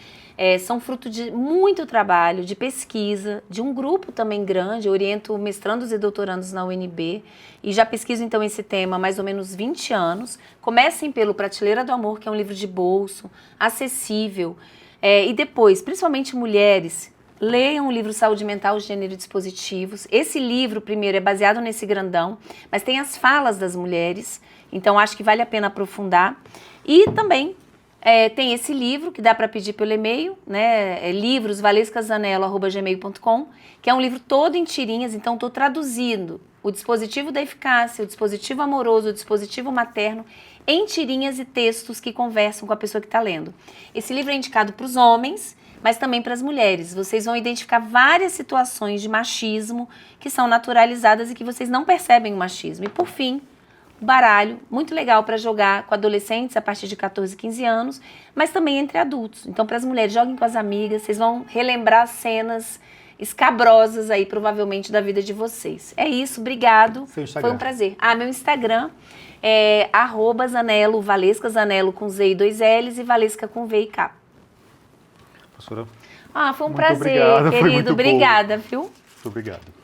São fruto de muito trabalho, de pesquisa, de um grupo também grande. Eu oriento mestrandos e doutorandos na UNB e já pesquiso então esse tema há mais ou menos 20 anos. Comecem pelo Prateleira do Amor, que é um livro de bolso, acessível. E depois, principalmente mulheres, leiam o livro Saúde Mental, Gênero e Dispositivos. Esse livro, primeiro, é baseado nesse grandão, mas tem as falas das mulheres, então acho que vale a pena aprofundar. E também tem esse livro que dá para pedir pelo e-mail, né? livrosvalescazanello@gmail.com, que é um livro todo em tirinhas, então estou traduzindo o dispositivo da eficácia, o dispositivo amoroso, o dispositivo materno, em tirinhas e textos que conversam com a pessoa que está lendo. Esse livro é indicado para os homens, mas também para as mulheres. Vocês vão identificar várias situações de machismo que são naturalizadas e que vocês não percebem o machismo. E por fim, o baralho, muito legal para jogar com adolescentes a partir de 14, 15 anos, mas também entre adultos. Então, para as mulheres, joguem com as amigas, vocês vão relembrar cenas escabrosas aí, provavelmente, da vida de vocês. É isso, obrigado. Foi um prazer. Meu Instagram é @Zanello, Valesca Zanello com Z e 2 L's e Valesca com V e K. Professora, foi um prazer, obrigado, querido. Obrigada, viu? Muito obrigado.